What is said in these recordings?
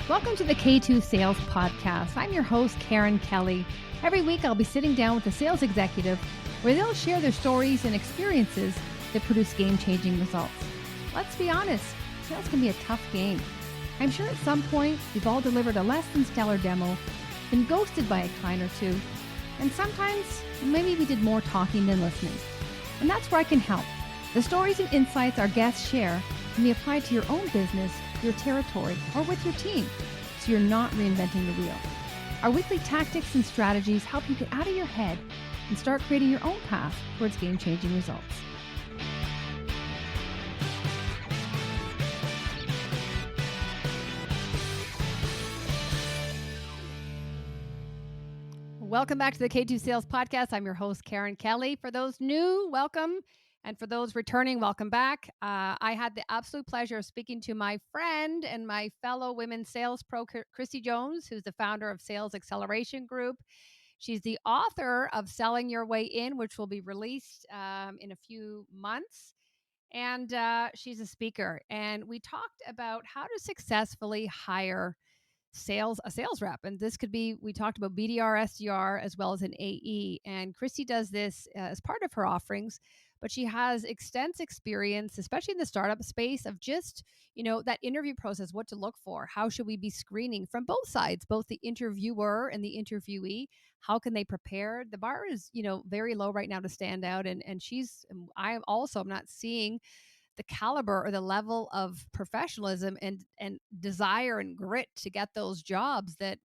Welcome to the K2 Sales Podcast. I'm your host, Karen Kelly. Every week, I'll be sitting down with a sales executive where they'll share their stories and experiences that produce game-changing results. Let's be honest, sales can be a tough game. I'm sure at some point, we've all delivered a less than stellar demo, been ghosted by a client or two, and sometimes maybe we did more talking than listening. And that's where I can help. The stories and insights our guests share can be applied to your own business, your territory, or with your team, so you're not reinventing the wheel. Our weekly tactics and strategies help you get out of your head and start creating your own path towards game-changing results. Welcome back to the K2 Sales Podcast. I'm your host, Karen Kelly. For those new, welcome. And for those returning, welcome back. I had the absolute pleasure of speaking to my friend and my fellow women's sales pro, Kristie Jones, who's the founder of Sales Acceleration Group. She's the author of Selling Your Way In, which will be released in a few months. And she's a speaker. And we talked about how to successfully hire a sales rep. And this could be, we talked about BDR, SDR, as well as an AE. And Kristie does this as part of her offerings, but she has extensive experience, especially in the startup space, of just, that interview process, what to look for. How should we be screening from both sides, both the interviewer and the interviewee? How can they prepare? The bar is, very low right now to stand out. And I'm not seeing the caliber or the level of professionalism and desire and grit to get those jobs that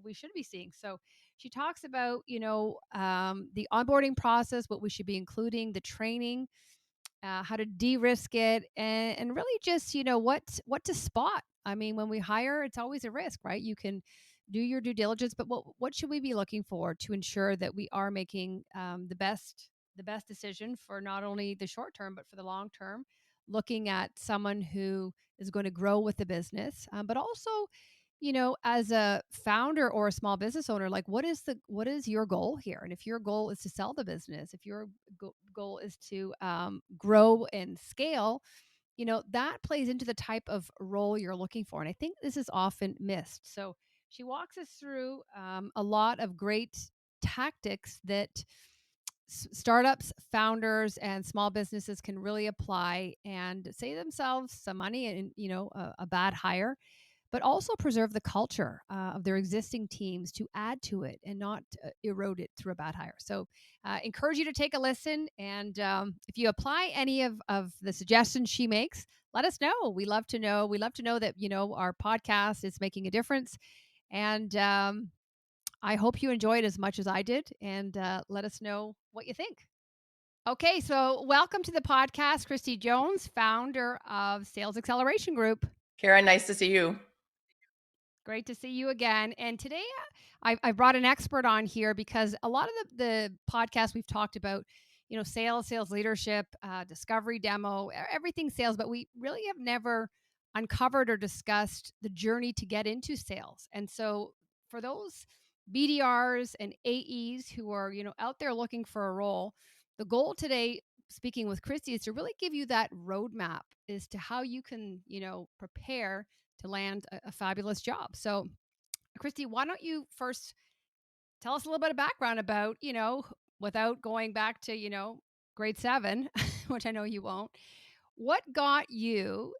we should be seeing. So she talks about the onboarding process, what we should be including, the training, how to de-risk it, and really just what to spot. I mean, when we hire, it's always a risk, right? You can do your due diligence, but what should we be looking for to ensure that we are making the best decision for not only the short term but for the long term, looking at someone who is going to grow with the business, but also as a founder or a small business owner, like what is your goal here? And if your goal is to sell the business, if your goal is to grow and scale, that plays into the type of role you're looking for. And I think this is often missed. So she walks us through a lot of great tactics that startups, founders, and small businesses can really apply and save themselves some money and a bad hire, but also preserve the culture of their existing teams to add to it and not erode it through a bad hire. So encourage you to take a listen. And if you apply any of the suggestions she makes, let us know. We love to know. We love to know that, our podcast is making a difference. And I hope you enjoyed as much as I did, and let us know what you think. Okay, so welcome to the podcast, Kristie Jones, founder of Sales Acceleration Group. Karen, nice to see you. Great to see you again. And today I brought an expert on here because a lot of the podcasts we've talked about, sales leadership, discovery demo, everything sales, but we really have never uncovered or discussed the journey to get into sales. And so for those BDRs and AEs who are, out there looking for a role, the goal today, speaking with Kristie, is to really give you that roadmap as to how you can, prepare to land a fabulous job. So, Kristie, why don't you first tell us a little bit of background about, without going back to, grade 7, which I know you won't. What got you,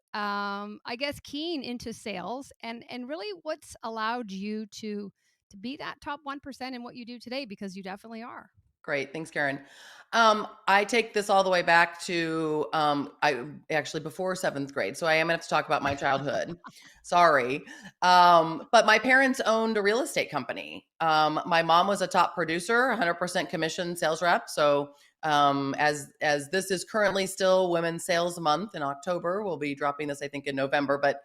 keen into sales, and really what's allowed you to be that top 1% in what you do today? Because you definitely are. Great. Thanks, Karen. I take this all the way back to I actually before 7th grade. So I am going to have to talk about my childhood. Sorry. But my parents owned a real estate company. My mom was a top producer, 100% commission sales rep. So as this is currently still Women's Sales Month in October, we'll be dropping this, I think, in November. But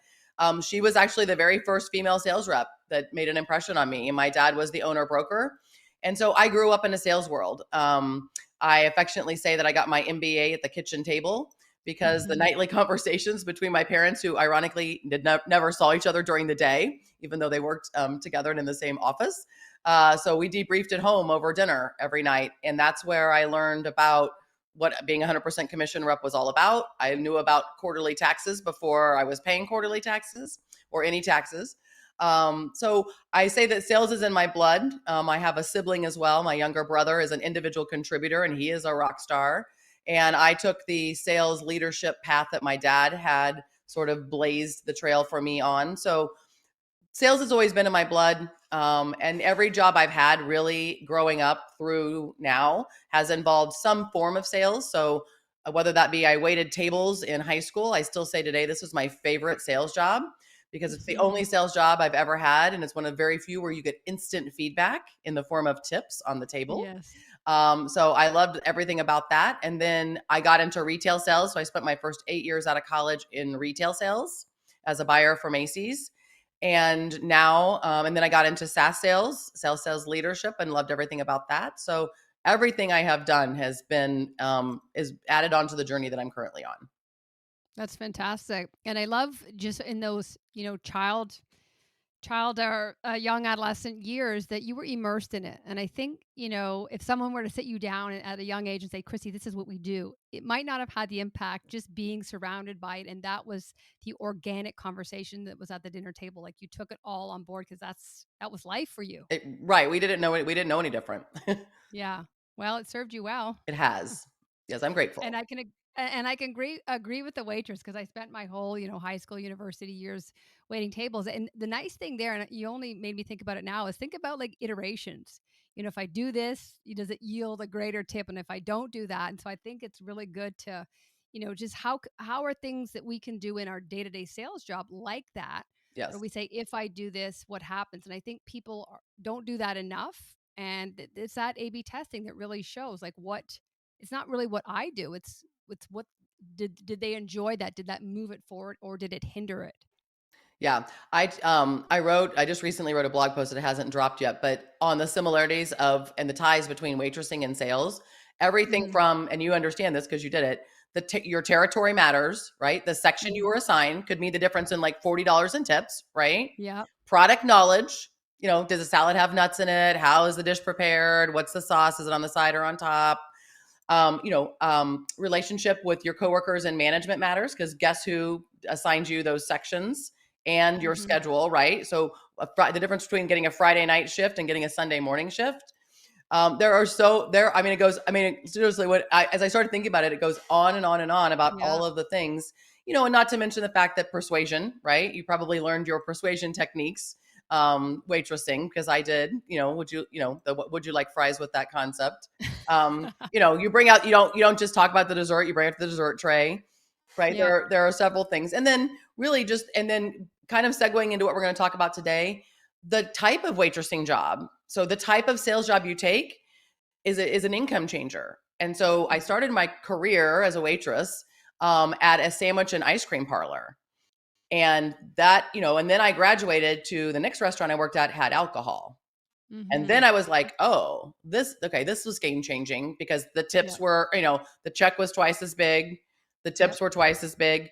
she was actually the very first female sales rep that made an impression on me. And my dad was the owner broker. And so I grew up in a sales world. I affectionately say that I got my MBA at the kitchen table because the nightly conversations between my parents, who ironically never saw each other during the day, even though they worked together and in the same office. So we debriefed at home over dinner every night. And that's where I learned about what being 100% commission rep was all about. I knew about quarterly taxes before I was paying quarterly taxes or any taxes. So I say that sales is in my blood. I have a sibling as well. My younger brother is an individual contributor and he is a rock star. And I took the sales leadership path that my dad had sort of blazed the trail for me on. So sales has always been in my blood. And every job I've had really growing up through now has involved some form of sales. So whether that be I waited tables in high school, I still say today this was my favorite sales job because it's the only sales job I've ever had. And it's one of very few where you get instant feedback in the form of tips on the table. Yes. So I loved everything about that. And then I got into retail sales. So I spent my first 8 years out of college in retail sales as a buyer for Macy's. And now, and then I got into SaaS sales leadership, and loved everything about that. So everything I have done has been is added onto the journey that I'm currently on. That's fantastic. And I love just in those, child or young adolescent years that you were immersed in it. And I think, if someone were to sit you down at a young age and say, Kristie, this is what we do, it might not have had the impact just being surrounded by it. And that was the organic conversation that was at the dinner table. Like you took it all on board because that was life for you. Right. We didn't know it. We didn't know any different. Yeah. Well, it served you well. It has. Yes, I'm grateful. And I can agree with the waitress because I spent my whole, high school, university years waiting tables. And the nice thing there, and you only made me think about it now, is think about like iterations. If I do this, does it yield a greater tip? And if I don't do that, and so I think it's really good to, just how are things that we can do in our day to day sales job like that, where Yes. we say, if I do this, what happens? And I think people don't do that enough. And it's that A/B testing that really shows like what it's not really what I do. It's what did they enjoy that? Did that move it forward or did it hinder it? Yeah. I just recently wrote a blog post that hasn't dropped yet, but on the similarities of and the ties between waitressing and sales, everything Mhm. from, and you understand this because you did it, your territory matters, right? The section you were Mhm. assigned could mean the difference in like $40 in tips, right? Yeah. Product knowledge, does the salad have nuts in it? How is the dish prepared? What's the sauce? Is it on the side or on top? Relationship with your coworkers and management matters because guess who assigned you those sections and your Mhm. schedule, right? So the difference between getting a Friday night shift and getting a Sunday morning shift. I mean, it goes, I mean, seriously, as I started thinking about it, it goes on and on and on about Yeah. all of the things, and not to mention the fact that persuasion, right? You probably learned your persuasion techniques, waitressing, because I did, would you like fries with that concept? You bring out, you don't just talk about the dessert, you bring out the dessert tray, right? Yep. There are several things. And then and then kind of segueing into what we're going to talk about today, the type of waitressing job. So the type of sales job you take is an income changer. And so I Mhm. started my career as a waitress at a sandwich and ice cream parlor. And and then I graduated to the next restaurant I worked at had alcohol. And then Mhm. I was like, oh, this was game changing because the tips Yep. were, the check was twice as big. The Yep. tips were twice as big.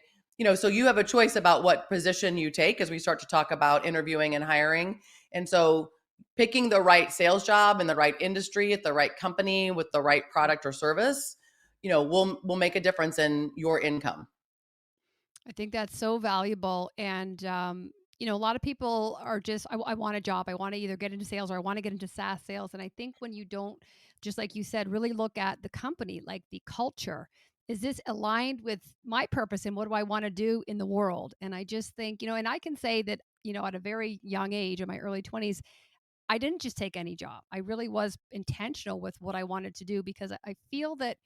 So you have a choice about what position you take as we start to talk about interviewing and hiring. And so picking the right sales job in the right industry at the right company with the right product or service, will make a difference in your income. I think that's so valuable. And, a lot of people are just, I want a job. I want to either get into sales or I want to get into SaaS sales. And I think when you don't, just like you said, really look at the company, like the culture, is this aligned with my purpose and what do I want to do in the world? And I just think, and I can say that, at a very young age, in my early 20s, I didn't just take any job. I really was intentional with what I wanted to do because I feel that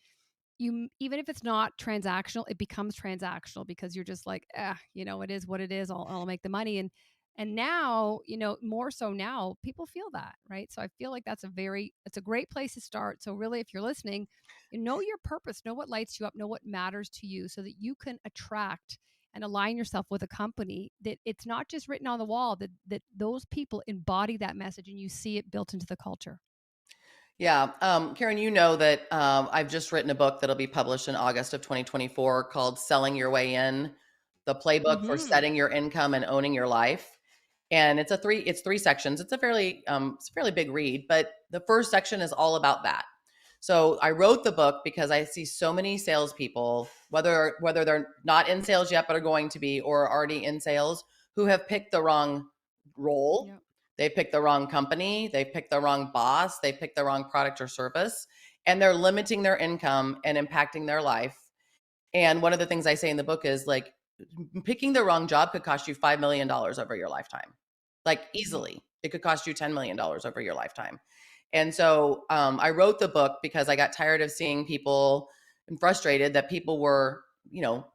even if it's not transactional, it becomes transactional because you're just like, it is what it is. I'll make the money. And now, more so now, people feel that, right? So I feel like it's a great place to start. So really, if you're listening, you know your purpose, know what lights you up, know what matters to you so that you can attract and align yourself with a company that it's not just written on the wall, that those people embody that message and you see it built into the culture. Yeah. Karen, you know that I've just written a book that'll be published in August of 2024 called Selling Your Way In, the playbook for Hmm. setting your income and owning your life. And it's three sections. It's a fairly big read, but the first section is all about that. So I wrote the book because I see so many salespeople, whether they're not in sales yet but are going to be, or are already in sales, who have picked the wrong role, Yep. they picked the wrong company, they picked the wrong boss, they picked the wrong product or service, and they're limiting their income and impacting their life. And one of the things I say in the book is like picking the wrong job could cost you $5 million over your lifetime. Like Mhm. easily, it could cost you $10 million over your lifetime. And so I wrote the book because I got tired of seeing people and frustrated that people were,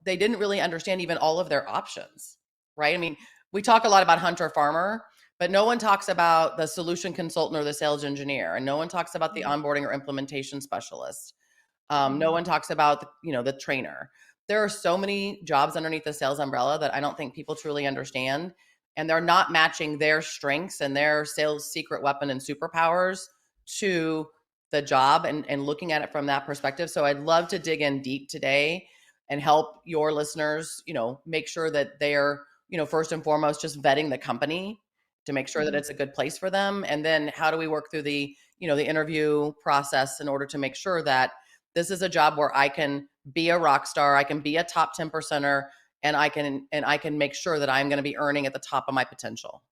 they didn't really understand even all of their options, right? I mean, we talk a lot about hunter farmer, but no one talks about the solution consultant or the sales engineer, and no one talks about the Mhm. onboarding or implementation specialist. No Mhm. one talks about the trainer. There are so many jobs underneath the sales umbrella that I don't think people truly understand, and they're not matching their strengths and their sales secret weapon and superpowers to the job and looking at it from that perspective. So I'd love to dig in deep today and help your listeners, make sure that they're, first and foremost just vetting the company to make sure that Mhm. it's a good place for them. And then how do we work through the interview process in order to make sure that this is a job where I can be a rock star, I can be a top 10 percenter, and I can make sure that I'm going to be earning at the top of my potential.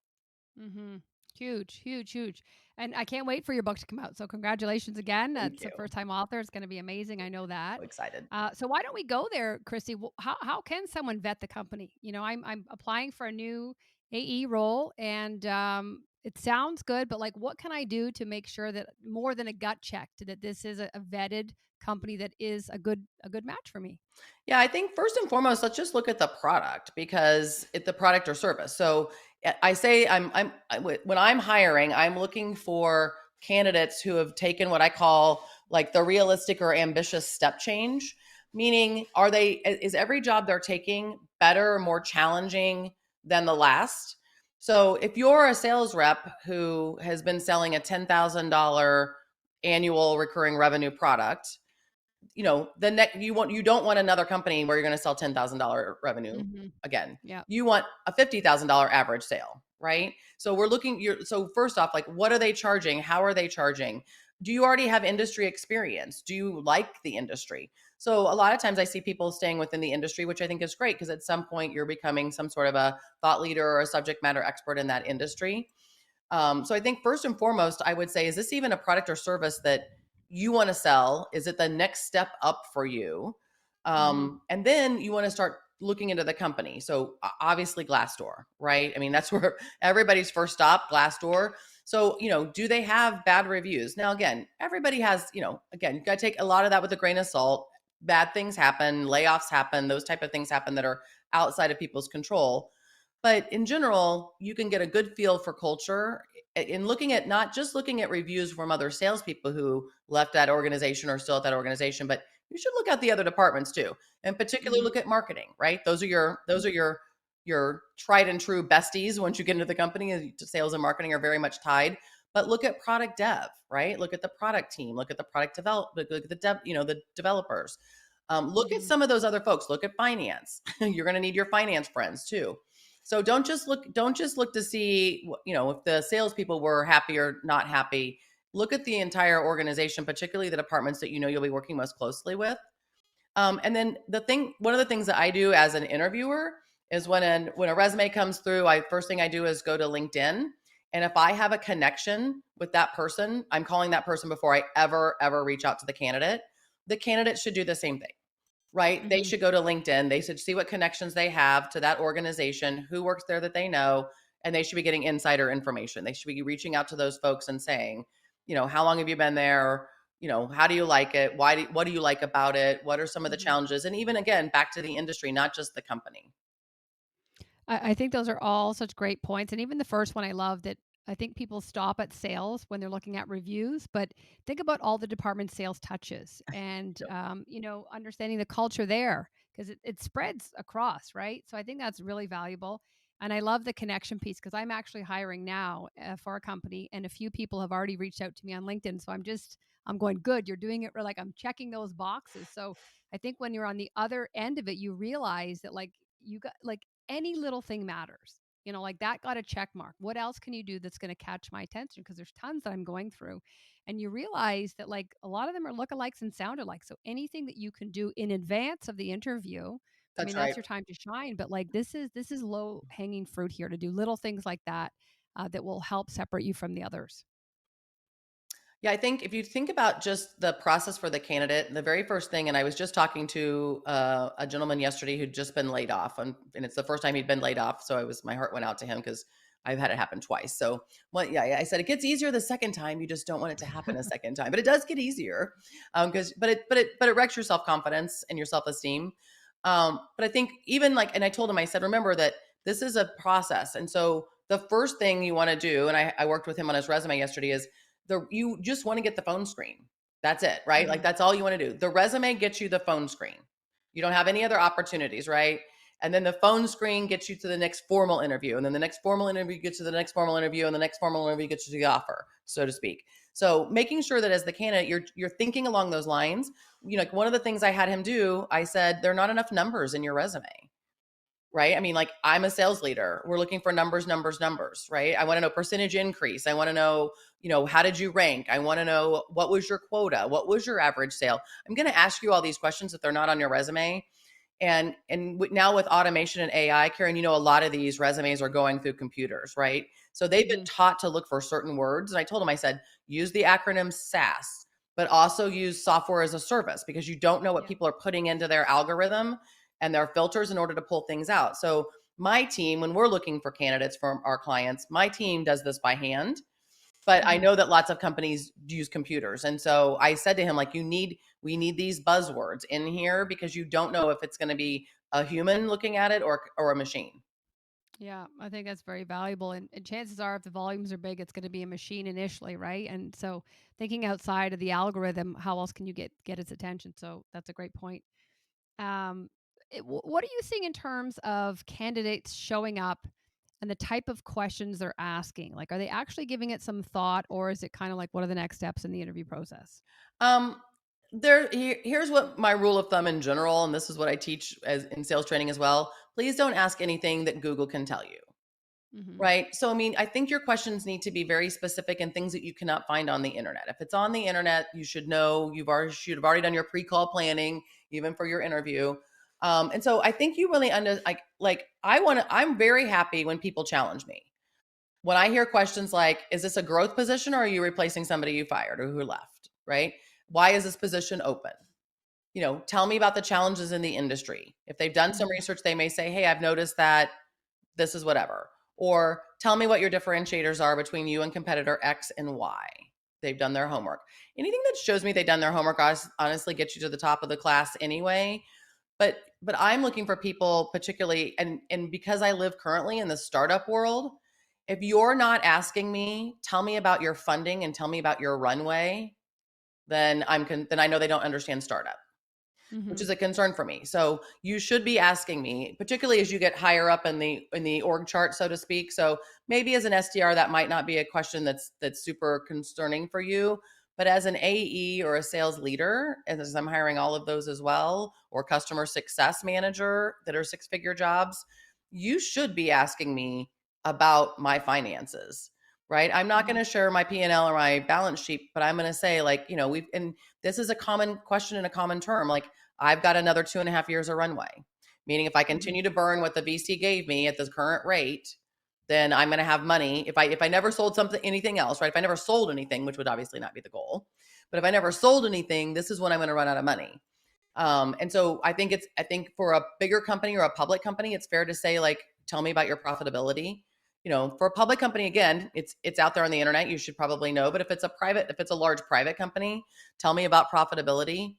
Mhm. Huge, huge, huge. And I can't wait for your book to come out. So congratulations again. Thank That's a you. first time author. It's going to be amazing. I know that. So excited. So why don't we go there, Christy? How can someone vet the company? I'm applying for a new AE role, and it sounds good, but like, what can I do to make sure that more than a gut check, that this is a vetted company that is a good match for me? Yeah, I think first and foremost, let's just look at the product because it's the product or service. So I say when I'm hiring, I'm looking for candidates who have taken what I call like the realistic or ambitious step change. Meaning, is every job they're taking better or more challenging than the last? So if you're a sales rep who has been selling a $10,000 annual recurring revenue product, the next you don't want another company where you're going to sell $10,000 revenue Mhm. again. Yeah. You want a $50,000 average sale, right? So we're looking. So first off, like, what are they charging? How are they charging? Do you already have industry experience? Do you like the industry? So a lot of times I see people staying within the industry, which I think is great because at some point you're becoming some sort of a thought leader or a subject matter expert in that industry. So I think first and foremost, I would say, is this even a product or service that you want to sell? Is it the next step up for you? Mhm. And then you want to start looking into the company. So obviously Glassdoor, right? I mean, that's where everybody's first stop, Glassdoor. So, do they have bad reviews? Now, again, everybody has, again, you got to take a lot of that with a grain of salt. Bad things happen, layoffs happen, those type of things happen that are outside of people's control. But in general, you can get a good feel for culture in looking at not just looking at reviews from other salespeople who left that organization or still at that organization, but you should look at the other departments too, and particularly Mhm. look at marketing. Right, those are your tried and true besties. Once you get into the company, sales and marketing are very much tied. But look at product dev, right? Look at the product team. Look at the product development. Look at the developers. Look at Mhm. some of those other folks. Look at finance. You're going to need your finance friends too. So don't just look to see if the salespeople were happy or not happy. Look at the entire organization, particularly the departments that you'll be working most closely with. And then one of the things that I do as an interviewer is when a resume comes through, I first thing I do is go to LinkedIn, and if I have a connection with that person, I'm calling that person before I ever reach out to the candidate. The candidate should do the same thing, right? They Mhm. should go to LinkedIn. They should see what connections they have to that organization, who works there that they know, and they should be getting insider information. They should be reaching out to those folks and saying, how long have you been there? How do you like it? What do you like about it? What are some of the Mhm. challenges? And even again, back to the industry, not just the company. I think those are all such great points. And even the first one I love that I think people stop at sales when they're looking at reviews, but think about all the department sales touches and, Yep. understanding the culture there because it spreads across, right? So I think that's really valuable. And I love the connection piece because I'm actually hiring now for a company and a few people have already reached out to me on LinkedIn. So I'm going, good. You're doing it. Like I'm checking those boxes. So I think when you're on the other end of it, you realize that like you got like any little thing matters. Like that got a check mark. What else can you do that's going to catch my attention? Because there's tons that I'm going through. And you realize that like a lot of them are lookalikes and sound alike. So anything that you can do in advance of the interview, I That's mean, right. that's your time to shine. But like this is low hanging fruit here to do little things like that. that will help separate you from the others? Yeah, I think if you think about just the process for the candidate, the very first thing, and I was just talking to a gentleman yesterday who'd just been laid off, and it's the first time he'd been laid off, so my heart went out to him because I've had it happen twice. So, well, yeah, I said it gets easier the second time. You just don't want it to happen a second time, but it does get easier, because but it wrecks your self confidence and your self esteem. But I think even like, and I told him, I said, remember that this is a process, and so the first thing you want to do, and I worked with him on his resume yesterday, is you just want to get the phone screen. That's it, right? Like Mhm. that's all you want to do. The resume gets you the phone screen. You don't have any other opportunities, right? And then the phone screen gets you to the next formal interview. And then the next formal interview gets you to the next formal interview. And the next formal interview gets you to the offer, so to speak. So making sure that as the candidate, you're thinking along those lines. Like one of the things I had him do, I said, there are not enough numbers in your resume. Right? I mean, like I'm a sales leader. We're looking for numbers, numbers, numbers, right? I want to know percentage increase. I want to know, how did you rank? I want to know what was your quota? What was your average sale? I'm going to ask you all these questions if they're not on your resume. And now with automation and AI, Karen, a lot of these resumes are going through computers, right? So they've been Mhm. taught to look for certain words. And I told them, I said, use the acronym SAS, but also use software as a service because you don't know what Yeah. people are putting into their algorithm and their filters in order to pull things out. So my team, when we're looking for candidates from our clients, my team does this by hand. But I Mhm. know that lots of companies use computers. And so I said to him, like, we need these buzzwords in here because you don't know if it's going to be a human looking at it or a machine. Yeah, I think that's very valuable. And chances are, if the volumes are big, it's going to be a machine initially, right? And so, thinking outside of the algorithm, how else can you get its attention? So that's a great point. Um, what are you seeing in terms of candidates showing up and the type of questions they're asking? Like, are they actually giving it some thought, or is it kind of like, what are the next steps in the interview process? Um, here's what my rule of thumb in general, and this is what I teach as in sales training as well. Please don't ask anything that Google can tell you. Hmm. Right. So, I mean, I think your questions need to be very specific and things that you cannot find on the internet. If it's on the internet, you should know should have already done your pre-call planning, even for your interview. And so I think you really I'm very happy when people challenge me. When I hear questions like, is this a growth position or are you replacing somebody you fired or who left? Right? Why is this position open? Tell me about the challenges in the industry. If they've done some Hmm. research, they may say, hey, I've noticed that this is whatever. Or tell me what your differentiators are between you and competitor X and Y. They've done their homework. Anything that shows me they've done their homework honestly gets you to the top of the class anyway. But I'm looking for people particularly, and because I live currently in the startup world, if you're not asking me, tell me about your funding and tell me about your runway, then I know they don't understand startup, which Hmm. is a concern for me. So you should be asking me, particularly as you get higher up in the org chart, so to speak. So maybe as an SDR, that might not be a question that's super concerning for you. But as an AE or a sales leader, as I'm hiring all of those as well, or customer success manager that are six-figure jobs, you should be asking me about my finances, right? I'm not going Hmm. to share my P&L or my balance sheet, but I'm going to say, like, and this is a common question and a common term, like, I've got another 2.5 years of runway. Meaning if I Hmm. continue to burn what the VC gave me at the current rate, then I'm going to have money. If I never sold anything else, right? If I never sold anything, which would obviously not be the goal, but if I never sold anything, this is when I'm going to run out of money. And so I think for a bigger company or a public company, it's fair to say, like, tell me about your profitability. For a public company, again, it's out there on the internet. You should probably know. But if it's a large private company, tell me about profitability.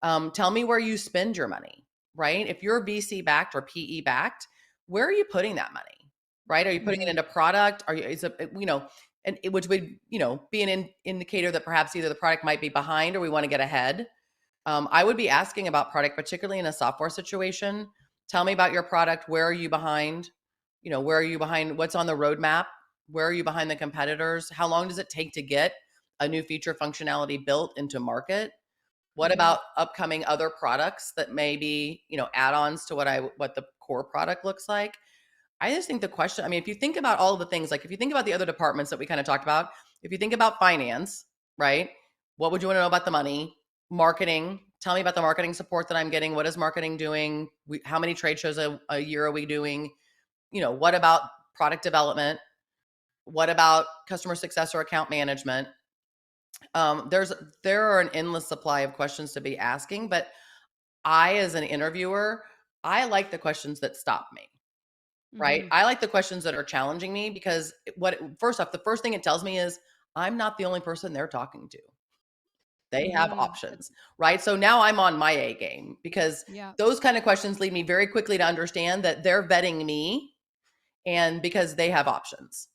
Tell me where you spend your money, right? If you're VC backed or PE backed, where are you putting that money, right? Are you putting it Hmm. into product? Are you, is it, and which would, be an indicator that perhaps either the product might be behind or we want to get ahead. I would be asking about product, particularly in a software situation. Tell me about your product. Where are you behind? Where are you behind? What's on the roadmap? Where are you behind the competitors? How long does it take to get a new feature functionality built into market? What Hmm. about upcoming other products that may be, add-ons to what the core product looks like? I just think the question, I mean, if you think about all of the things, like if you think about the other departments that we kind of talked about, if you think about finance, right? What would you want to know about the money? Marketing, tell me about the marketing support that I'm getting. What is marketing doing? How many trade shows a year are we doing? What about product development? What about customer success or account management? There are an endless supply of questions to be asking, but I, as an interviewer, I like the questions that stop me, right? Mhm. I like the questions that are challenging me because first off, the first thing it tells me is I'm not the only person they're talking to. They have Mhm. options, right? So now I'm on my A game because Yeah. those kind of questions lead me very quickly to understand that they're vetting me and because they have options.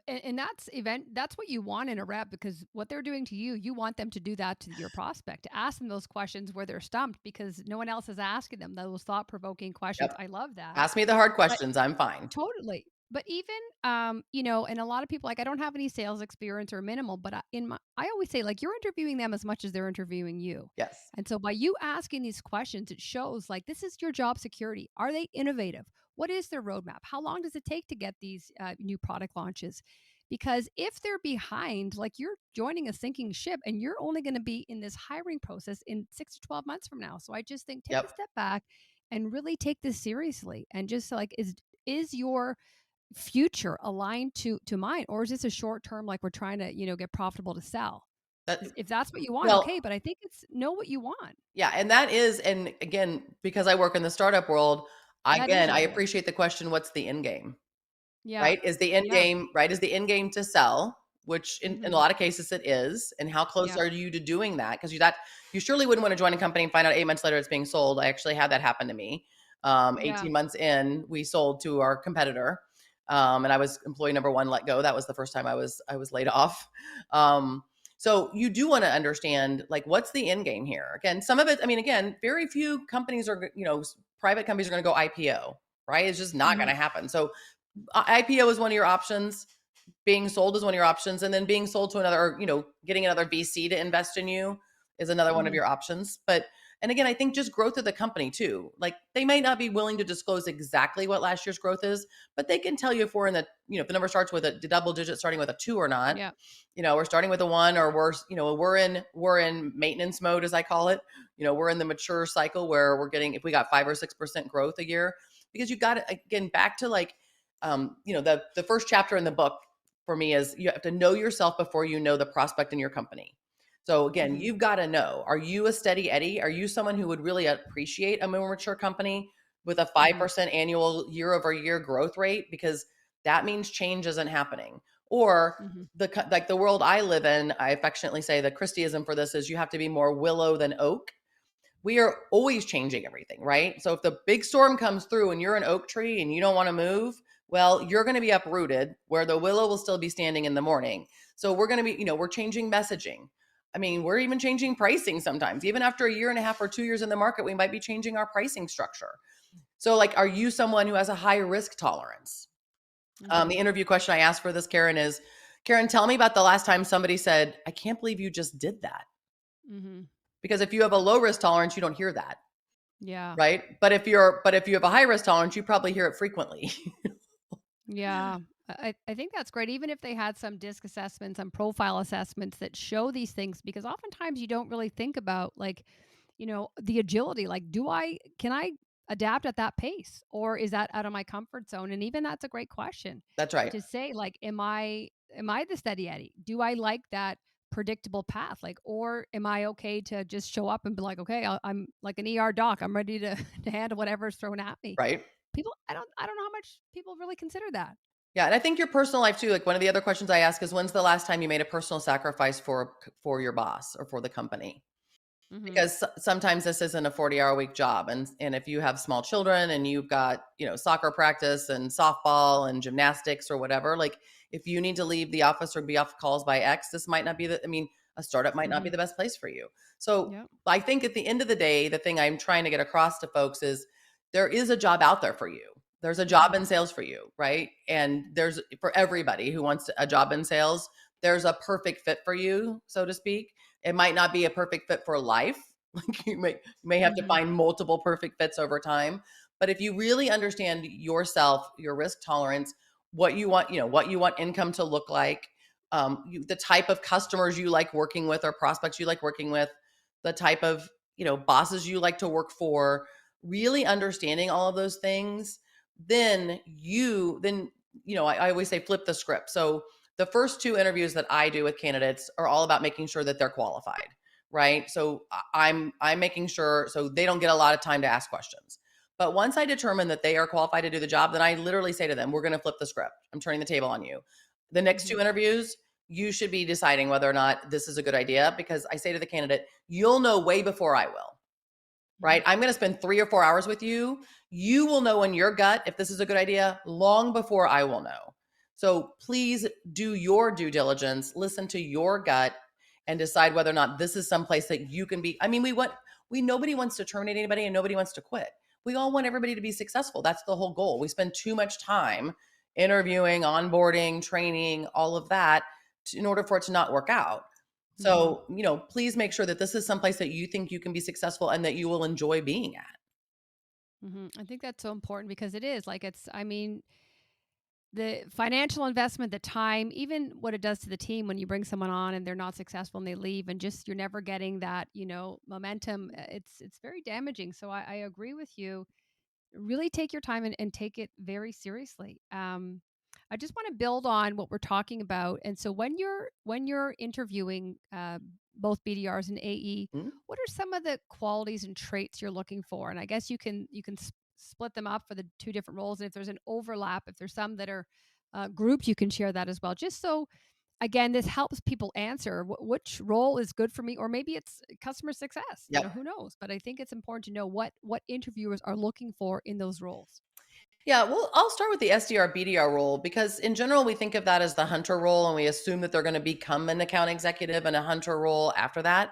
And that's what you want in a rep, because what they're doing to you, you want them to do that to your prospect, to ask them those questions where they're stumped because no one else is asking them those thought-provoking questions. Yep. I love that. Ask me the hard But questions. I'm fine. totally. But even, and a lot of people, like, I don't have any sales experience or minimal, but I always say, like, you're interviewing them as much as they're interviewing you. Yes. And so by you asking these questions, it shows, like, this is your job security. Are they innovative? What is their roadmap? How long does it take to get these new product launches? Because if they're behind, like, you're joining a sinking ship and you're only going to be in this hiring process in 6 to 12 months from now. So I just think, take a Yep. step back and really take this seriously, and just, like, is your future aligned to mine, or is this a short term, like, we're trying to get profitable to sell? That If that's what you want, well, okay, but I think it's know what you want. yeah, and again, because I work in the startup world, That is I your world. appreciate the question, what's the end game? Yeah. Right? Is the end Yeah. game right? Is the end game to sell, which in a Mhm. lot of cases it is, and how close Yeah. are you to doing that? Because you surely wouldn't want to join a company and find out 8 months later it's being sold. I actually had that happen to me. Yeah. 18 months in, we sold to our competitor, and I was employee number 1 let go. That was the first time I was laid off. Um, so you do want to understand, like, what's the end game here? Again, some of it, I mean, again, very few companies are, private companies are going to go IPO, right? It's just not going Mhm. to happen. So IPO is one of your options. Being sold is one of your options, and then being sold to another, or getting another VC to invest in you is another one of Mhm. your options. But and again, I think just growth of the company too. Like, they may not be willing to disclose exactly what last year's growth is, but they can tell you if we're in the, if the number starts with a double digit, starting with a 2 or not. Yeah. We're starting with a 1, or we're in maintenance mode, as I call it. We're in the mature cycle where we're getting, if we got 5 or 6% growth a year, because you got to, again, back to, like, the first chapter in the book for me is you have to know yourself before you know the prospect in your company. So again, Mhm. you've got to know, are you a steady Eddie? Are you someone who would really appreciate a more mature company with a Mhm. 5% annual year over year growth rate? Because that means change isn't happening. Or Mhm. like the world I live in, I affectionately say the Christieism for this is you have to be more willow than oak. We are always changing everything, right? So if the big storm comes through and you're an oak tree and you don't want to move, well, you're going to be uprooted where the willow will still be standing in the morning. So we're going to be, we're changing messaging. I mean, we're even changing pricing sometimes. Even after a year and a half or 2 years in the market, we might be changing our pricing structure. So, like, are you someone who has a high risk tolerance? The Mhm. interview question I asked for this, Karen, is, Karen, tell me about the last time somebody said, I can't believe you just did that. Mhm. Because if you have a low risk tolerance, you don't hear that. Yeah. Right? But if you have a high risk tolerance, you probably hear it frequently. Yeah. I think that's great. Even if they had some disc assessments, some profile assessments that show these things, because oftentimes you don't really think about, like, the agility. Like, can I adapt at that pace, or is that out of my comfort zone? And even that's a great question That's right. to say, like, am I the steady Eddie? Do I like that predictable path? Like, or am I okay to just show up and be like, okay, I'm like an ER doc. I'm ready to, to handle whatever's thrown at me. Right. People, I don't know how much people really consider that. Yeah, and I think your personal life too. Like, one of the other questions I ask is, when's the last time you made a personal sacrifice for your boss or for the company? Mhm. Because sometimes this isn't a 40-hour week job, and if you have small children and you've got, soccer practice and softball and gymnastics or whatever, like, if you need to leave the office or be off calls by X, this might not be the I mean, a startup might not be Mhm. the best place for you. So Yep. I think at the end of the day, the thing I'm trying to get across to folks is there is a job out there for you. There's a job Mhm. in sales for you, right? And there's, for everybody who wants a job in sales, there's a perfect fit for you, so to speak. It might not be a perfect fit for life. Like, you may have to Mhm. find multiple perfect fits over time. But if you really understand yourself, your risk tolerance, what you want income to look like, the type of customers you like working with or prospects you like working with, the type of, bosses you like to work for, really understanding all of those things, then I always say flip the script. So the first 2 interviews that I do with candidates are all about making sure that they're qualified, right? So I'm making sure so they don't get a lot of time to ask questions. But once I determine that they are qualified to do the job, then I literally say to them, we're going to flip the script. I'm turning the table on you. The next 2 interviews, you should be deciding whether or not this is a good idea, because I say to the candidate, you'll know way before I will, right? I'm going to spend 3 or 4 hours with you. You will know in your gut if this is a good idea long before I will know. So please do your due diligence, listen to your gut, and decide whether or not this is someplace that you can be. I mean, nobody wants to terminate anybody and nobody wants to quit. We all want everybody to be successful. That's the whole goal. We spend too much time interviewing, onboarding, training, all of that in order for it to not work out. So, please make sure that this is someplace that you think you can be successful and that you will enjoy being at. I think that's so important because it is like the financial investment, the time, even what it does to the team when you bring someone on and they're not successful and they leave and just you're never getting that, momentum. It's very damaging. So I agree with you. Really take your time and take it very seriously. I just want to build on what we're talking about. And so when you're interviewing both BDRs and AE, Mhm. what are some of the qualities and traits you're looking for? And I guess you can split them up for the 2 different roles. And if there's an overlap, if there's some that are grouped, you can share that as well. Just so again, this helps people answer which role is good for me, or maybe it's customer success. Yep. Who knows? But I think it's important to know what interviewers are looking for in those roles. Yeah, well, I'll start with the SDR BDR role, because in general, we think of that as the hunter role and we assume that they're going to become an account executive and a hunter role after that.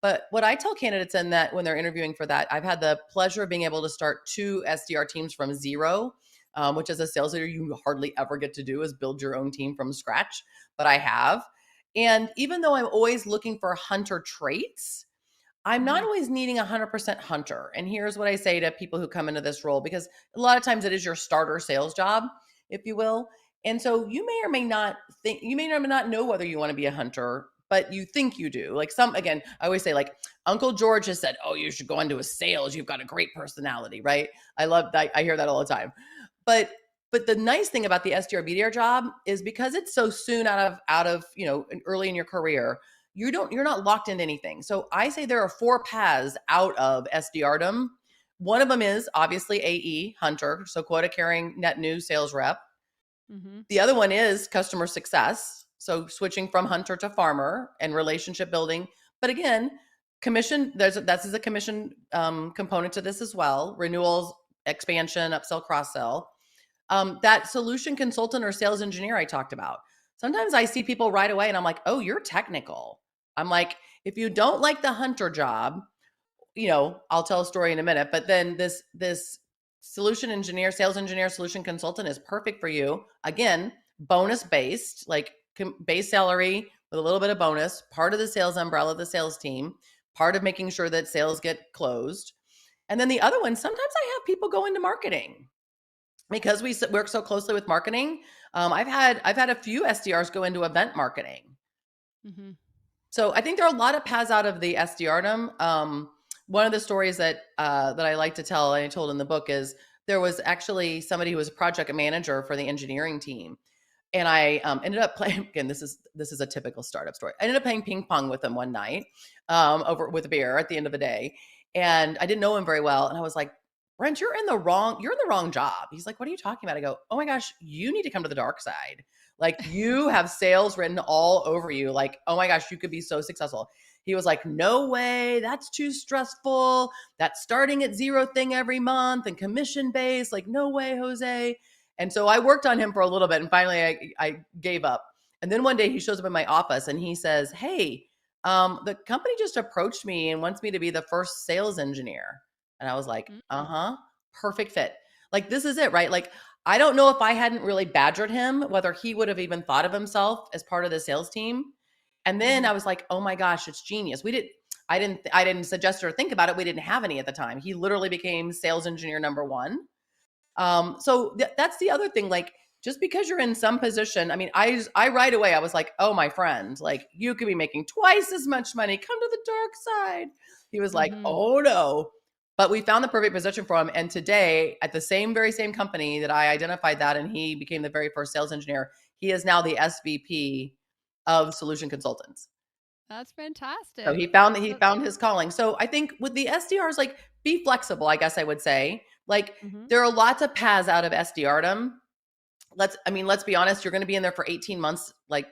But what I tell candidates in that when they're interviewing for that, I've had the pleasure of being able to start 2 SDR teams from zero, which as a sales leader, you hardly ever get to do, is build your own team from scratch. But I have. And even though I'm always looking for hunter traits, I'm not always needing 100% hunter. And here's what I say to people who come into this role, because a lot of times it is your starter sales job, if you will. And so you may or may not think, you may or may not know whether you want to be a hunter, but you think you do. Like again, I always say, like, Uncle George has said, oh, you should go into a sales. You've got a great personality, right? I love that. I hear that all the time. But the nice thing about the SDR BDR job is because it's so soon out of early in your career, you're not locked into anything. So I say there are 4 paths out of SDRdom. One of them is obviously AE, hunter, so quota carrying net new sales rep. The other one is customer success, so switching from hunter to farmer and relationship building. But again, commission, that's a commission component to this as well. Renewals, expansion, upsell, cross sell. That solution consultant or sales engineer I talked about. Sometimes I see people right away and I'm like, oh, you're technical. I'm like, if you don't like the hunter job, I'll tell a story in a minute, but then this solution engineer, sales engineer, solution consultant is perfect for you. Again, bonus based, like base salary with a little bit of bonus, part of the sales umbrella of the sales team, part of making sure that sales get closed. And then the other one, sometimes I have people go into marketing because we work so closely with marketing. I've had a few SDRs go into event marketing. So I think there are a lot of paths out of the SDRdom. One of the stories that I like to tell, and I told in the book, is there was actually somebody who was a project manager for the engineering team. And I ended up playing, again, this is a typical startup story. I ended up playing ping pong with him one night over with a beer at the end of the day. And I didn't know him very well. And I was like, Brent, you're in the wrong job. He's like, what are you talking about? I go, oh my gosh, you need to come to the dark side. Like, you have sales written all over you. Like, oh my gosh, you could be so successful. He was like, no way, that's too stressful. That's starting at 0 thing every month and commission based. Like, no way, Jose. And so I worked on him for a little bit, and finally I gave up. And then one day he shows up in my office and he says, hey, the company just approached me and wants me to be the first sales engineer. And I was like, perfect fit. Like, this is it, right? Like, I don't know if I hadn't really badgered him, whether he would have even thought of himself as part of the sales team. And then I was like, oh my gosh, it's genius. I didn't suggest or think about it. We didn't have any at the time. He literally became sales engineer number 1. So that's the other thing. Like, just because you're in some position, I mean, I right away, I was like, oh, my friend, like, you could be making twice as much money. Come to the dark side. He was like, oh no, But we found the perfect position for him. And today, at the very same company that I identified that, and he became the very first sales engineer, he is now the SVP of solution consultants. That's So fantastic. he So, found his calling. So I think with the SDRs, like, be flexible, I guess I would say. Like, mhm. there are lots of paths out of SDRdom. Let's be honest, you're going to be in there for 18 months, like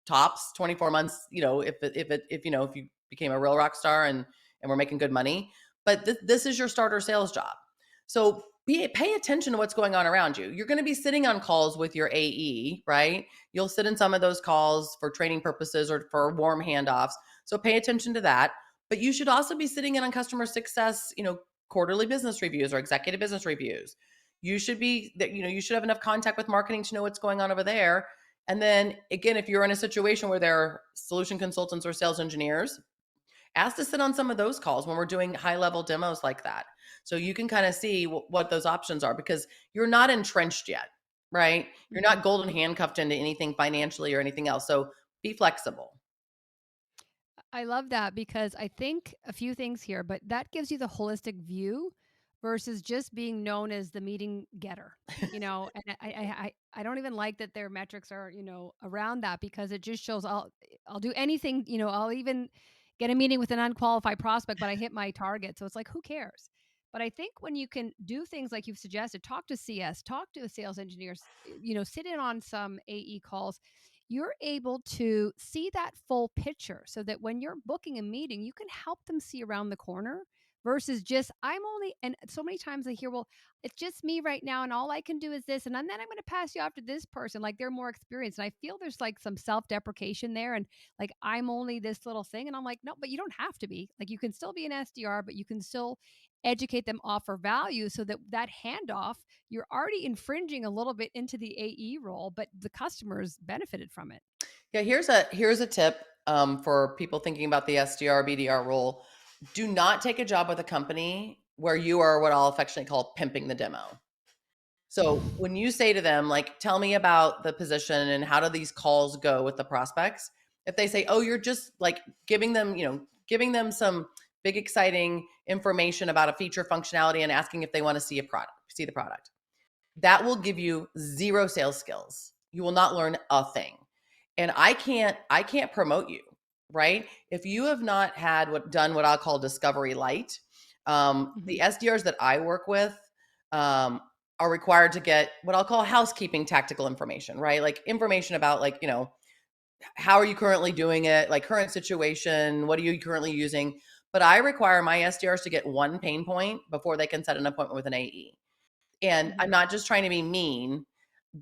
tops, 24 months, if you became a real rock star and we're making good money. But this is your starter sales job. So pay attention to what's going on around you. You're going to be sitting on calls with your AE, right? You'll sit in some of those calls for training purposes or for warm handoffs. So pay attention to that. But you should also be sitting in on customer success, quarterly business reviews or executive business reviews. You should have enough contact with marketing to know what's going on over there. And then again, if you're in a situation where there are solution consultants or sales engineers, ask to sit on some of those calls when we're doing high level demos like that. So you can kind of see what those options are, because you're not entrenched yet, right? You're Mhm. not golden handcuffed into anything financially or anything else. So be flexible. I love that because I think a few things here, but that gives you the holistic view versus just being known as the meeting getter. And I don't even like that their metrics are, around that, because it just shows I'll do anything, I'll even get a meeting with an unqualified prospect, but I hit my target. So it's like, who cares? But I think when you can do things like you've suggested, talk to CS, talk to the sales engineers, sit in on some AE calls, you're able to see that full picture so that when you're booking a meeting, you can help them see around the corner versus just, and so many times I hear, well, it's just me right now, and all I can do is this. And then I'm going to pass you off to this person. Like, they're more experienced. And I feel there's like some self deprecation there. And like, I'm only this little thing. And I'm like, no, but you don't have to be. Like, you can still be an SDR, but you can still educate them, offer value, so that handoff, you're already infringing a little bit into the AE role, but the customers benefited from it. Yeah, here's a tip for people thinking about the SDR BDR role. Do not take a job with a company where you are what I'll affectionately call pimping the demo. So when you say to them, like, tell me about the position and how do these calls go with the prospects? If they say, oh, you're just like giving them some big exciting information about a feature functionality and asking if they want to see the product, that will give you zero sales skills. You will not learn a thing. And I can't promote you, right? If you have not done what I'll call discovery light, the Mhm. SDRs that I work with are required to get what I'll call housekeeping tactical information, right? Like information about, like, how are you currently doing it? Like, current situation, what are you currently using? But I require my SDRs to get one pain point before they can set an appointment with an AE. And I'm Mhm. not just trying to be mean,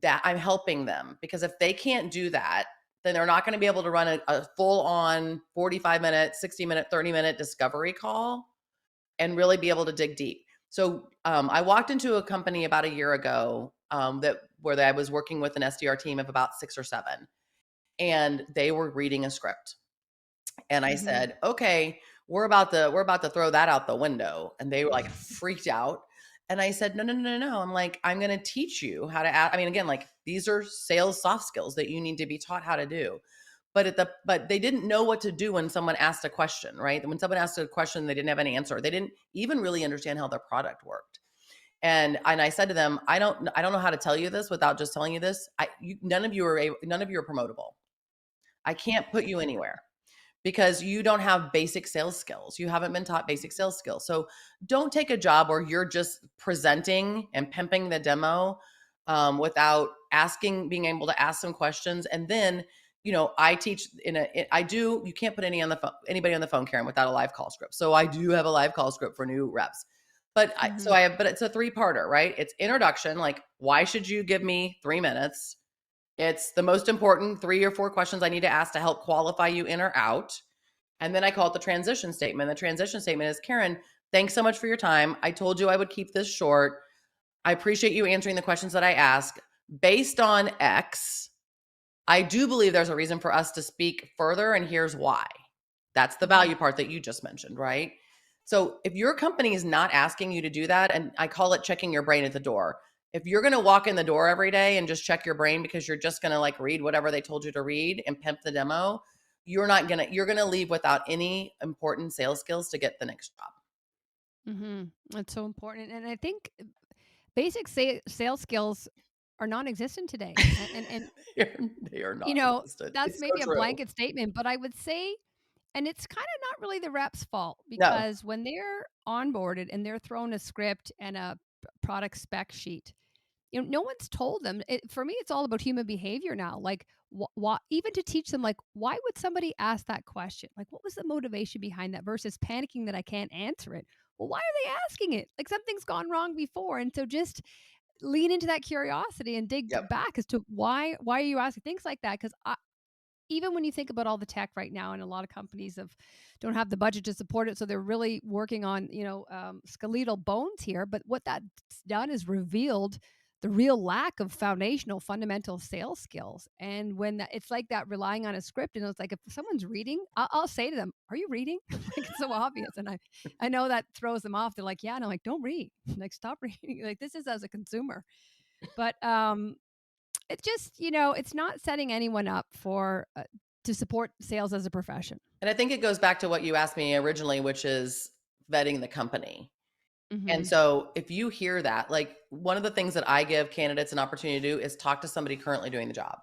that I'm helping them, because if they can't do that, then they're not going to be able to run a full on 45-minute, 60-minute, 30-minute discovery call and really be able to dig deep. So I walked into a company about a year ago where I was working with an SDR team of about 6 or 7, and they were reading a script. And I Mhm. said, okay, we're about to throw that out the window. And they were like freaked out. And I said, no, no, no, no, no. I'm like, I'm going to teach you how to add. I mean, again, like, these are sales soft skills that you need to be taught how to do. But they didn't know what to do when someone asked a question, right? When someone asked a question, they didn't have an answer. They didn't even really understand how their product worked. And I said to them, I don't know how to tell you this without just telling you this. None of you are promotable. I can't put you anywhere because you don't have basic sales skills. You haven't been taught basic sales skills. So don't take a job where you're just presenting and pimping the demo without being able to ask some questions. And then, I teach you can't put anybody on the phone, Karen, without a live call script. So I do have a live call script for new reps. Mhm. But it's a 3-parter, right? It's introduction, like, why should you give me 3 minutes? It's the most important 3 or 4 questions I need to ask to help qualify you in or out. And then I call it the transition statement. The transition statement is, Karen, thanks so much for your time. I told you I would keep this short. I appreciate you answering the questions that I ask. Based on X, I do believe there's a reason for us to speak further, and here's why. That's the Mhm. value part that you just mentioned, right? So if your company is not asking you to do that, and I call it checking your brain at the door. If you're going to walk in the door every day and just check your brain because you're just going to, like, read whatever they told you to read and pimp the demo, you're going to leave without any important sales skills to get the next job. That's so important. And I think basic sales skills are non-existent today. And They are you not know, existent. that's It's so maybe a true. blanket statement, but I would say, and it's kind of not really the rep's fault No, because when they're onboarded and they're thrown a script and a product spec sheet, no one's told them. For me, it's all about human behavior now. Like, even to teach them, like, why would somebody ask that question? Like, what was the motivation behind that versus panicking that I can't answer it? Well, why are they asking it? Like, something's gone wrong before. And so just lean into that curiosity and dig yep. back as to why are you asking things like that? Because even when you think about all the tech right now, and a lot of companies don't have the budget to support it, so they're really working on skeletal bones here. But what that's done is revealed the real lack of foundational fundamental sales skills. And when it's like that, relying on a script, and it's like if someone's reading, I'll say to them, are you reading? Like, it's so obvious. And I know that throws them off. They're like, yeah. And I'm like, don't read. Like, stop reading. Like, this is as a consumer. But it's just, it's not setting anyone up for to support sales as a profession. And I think it goes back to what you asked me originally, which is vetting the company. And Mhm. so if you hear that, like one of the things that I give candidates an opportunity to do is talk to somebody currently doing the job.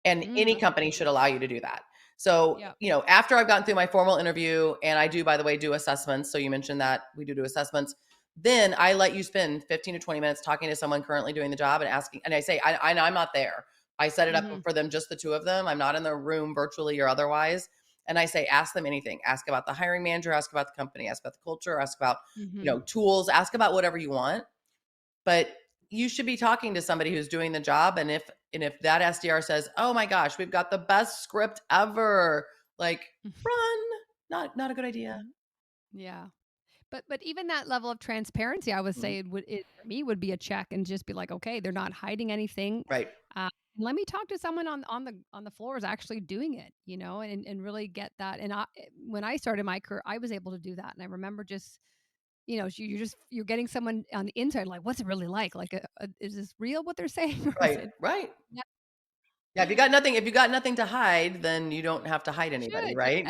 And any That's a company great should one. allow you to do that. So, Yeah. after I've gotten through my formal interview, and I do, by the way, do assessments. So you mentioned that we do assessments. Then I let you spend 15 to 20 minutes talking to someone currently doing the job and asking, and I say, I'm not there. I set it up Mhm. for them, just the two of them. I'm not in the room virtually or otherwise. And I say, ask them anything. Ask about the hiring manager, ask about the company, ask about the culture, ask about, Mhm. tools, ask about whatever you want. But you should be talking to somebody who's doing the job. And if that SDR says, "Oh my gosh, we've got the best script ever," like, run. Not a good idea. Mhm. Yeah. But even that level of transparency, I would Mhm. say it for me would be a check and just be like, okay, they're not hiding anything. Right. Let me talk to someone on the floors actually doing it, and really get that. And when I started my career, I was able to do that. And I remember just, you're getting someone on the inside, like, what's it really like? Like, is this real what they're saying, or is Right. it? Right. Yeah, Yeah, if you got nothing to hide, then you don't have to hide you anybody, should. right?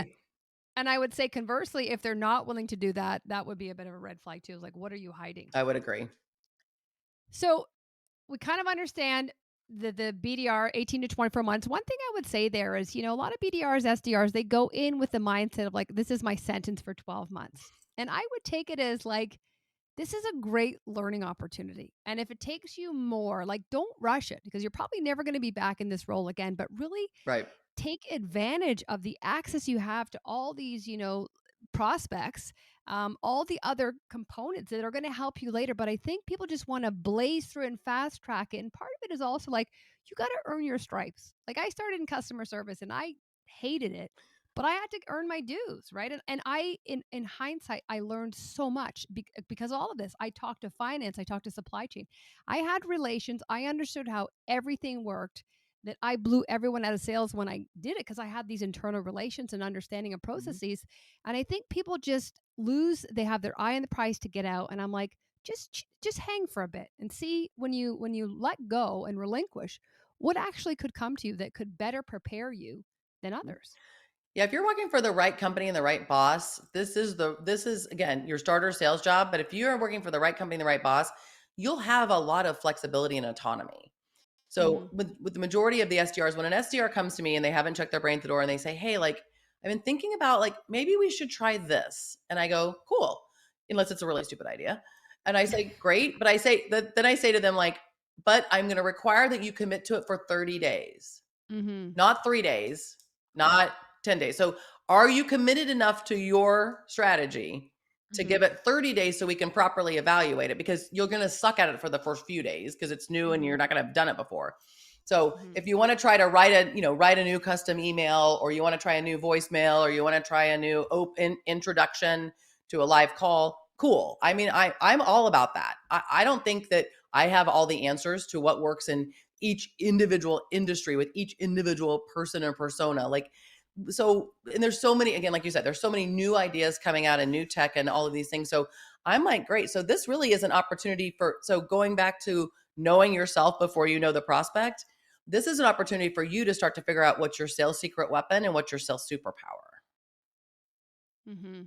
And I would say conversely, if they're not willing to do that, that would be a bit of a red flag too. It's like, what are you hiding? I would agree. So we kind of understand the BDR 18 to 24 months. One thing I would say there is, a lot of BDRs, SDRs, they go in with the mindset of like, this is my sentence for 12 months. And I would take it as like, this is a great learning opportunity. And if it takes you more, like, don't rush it because you're probably never going to be back in this role again, but really Right. take advantage of the access you have to all these, prospects, all the other components that are going to help you later. But I think people just want to blaze through and fast track it. And part of it is also like, you got to earn your stripes. Like, I started in customer service and I hated it, but I had to earn my dues, right? And in hindsight, I learned so much because all of this. I talked to finance, I talked to supply chain, I had relations, I understood how everything worked, that I blew everyone out of sales when I did it because I had these internal relations and understanding of Mhm. processes. And I think people just they have their eye on the prize to get out. And I'm like, just hang for a bit and see when you let go and relinquish what actually could come to you that could better prepare you than others. Yeah, if you're working for the right company and the right boss, this is again your starter sales job. But if you are working for the right company and the right boss, you'll have a lot of flexibility and autonomy. So Hmm. with the majority of the SDRs, when an SDR comes to me and they haven't checked their brain at the door and they say, "Hey, like I've been thinking about like maybe we should try this," and I go, "Cool," unless it's a really stupid idea, and I say, "Great," but then I say to them like, "But I'm going to require that you commit to it for 30 days." Hmm. Not 3 days, not 10 days. So are you committed enough to your strategy to Hmm. give it 30 days so we can properly evaluate it? Because you're going to suck at it for the first few days because it's new and Hmm. you're not going to have done it before. So Hmm. if you want to try to write a new custom email, or you want to try a new voicemail, or you want to try a new open introduction to a live call, cool. I mean, I'm all about that. I don't think that I have all the answers to what works in each individual industry with each individual person or persona. And there's so many, again, like you said, there's so many new ideas coming out and new tech and all of these things. So I'm like, great. So this really is an opportunity so going back to knowing yourself before you know the prospect, this is an opportunity for you to start to figure out what's your sales secret weapon and what's your sales superpower. Hmm.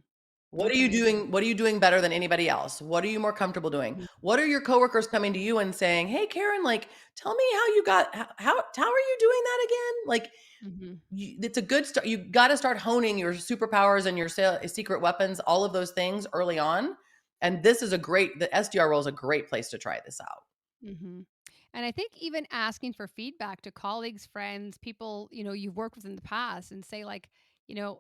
What are That's you amazing. doing? What are you doing better than anybody else? What are you more comfortable doing? Mhm. What are your coworkers coming to you and saying, "Hey, Karen, like, tell me how you got how are you doing that again?" Like, Mhm. it's a good start. You got to start honing your superpowers and your secret weapons, all of those things early on. And this is the SDR role is a great place to try this out. Mhm. And I think even asking for feedback to colleagues, friends, people, you've worked with in the past and say like,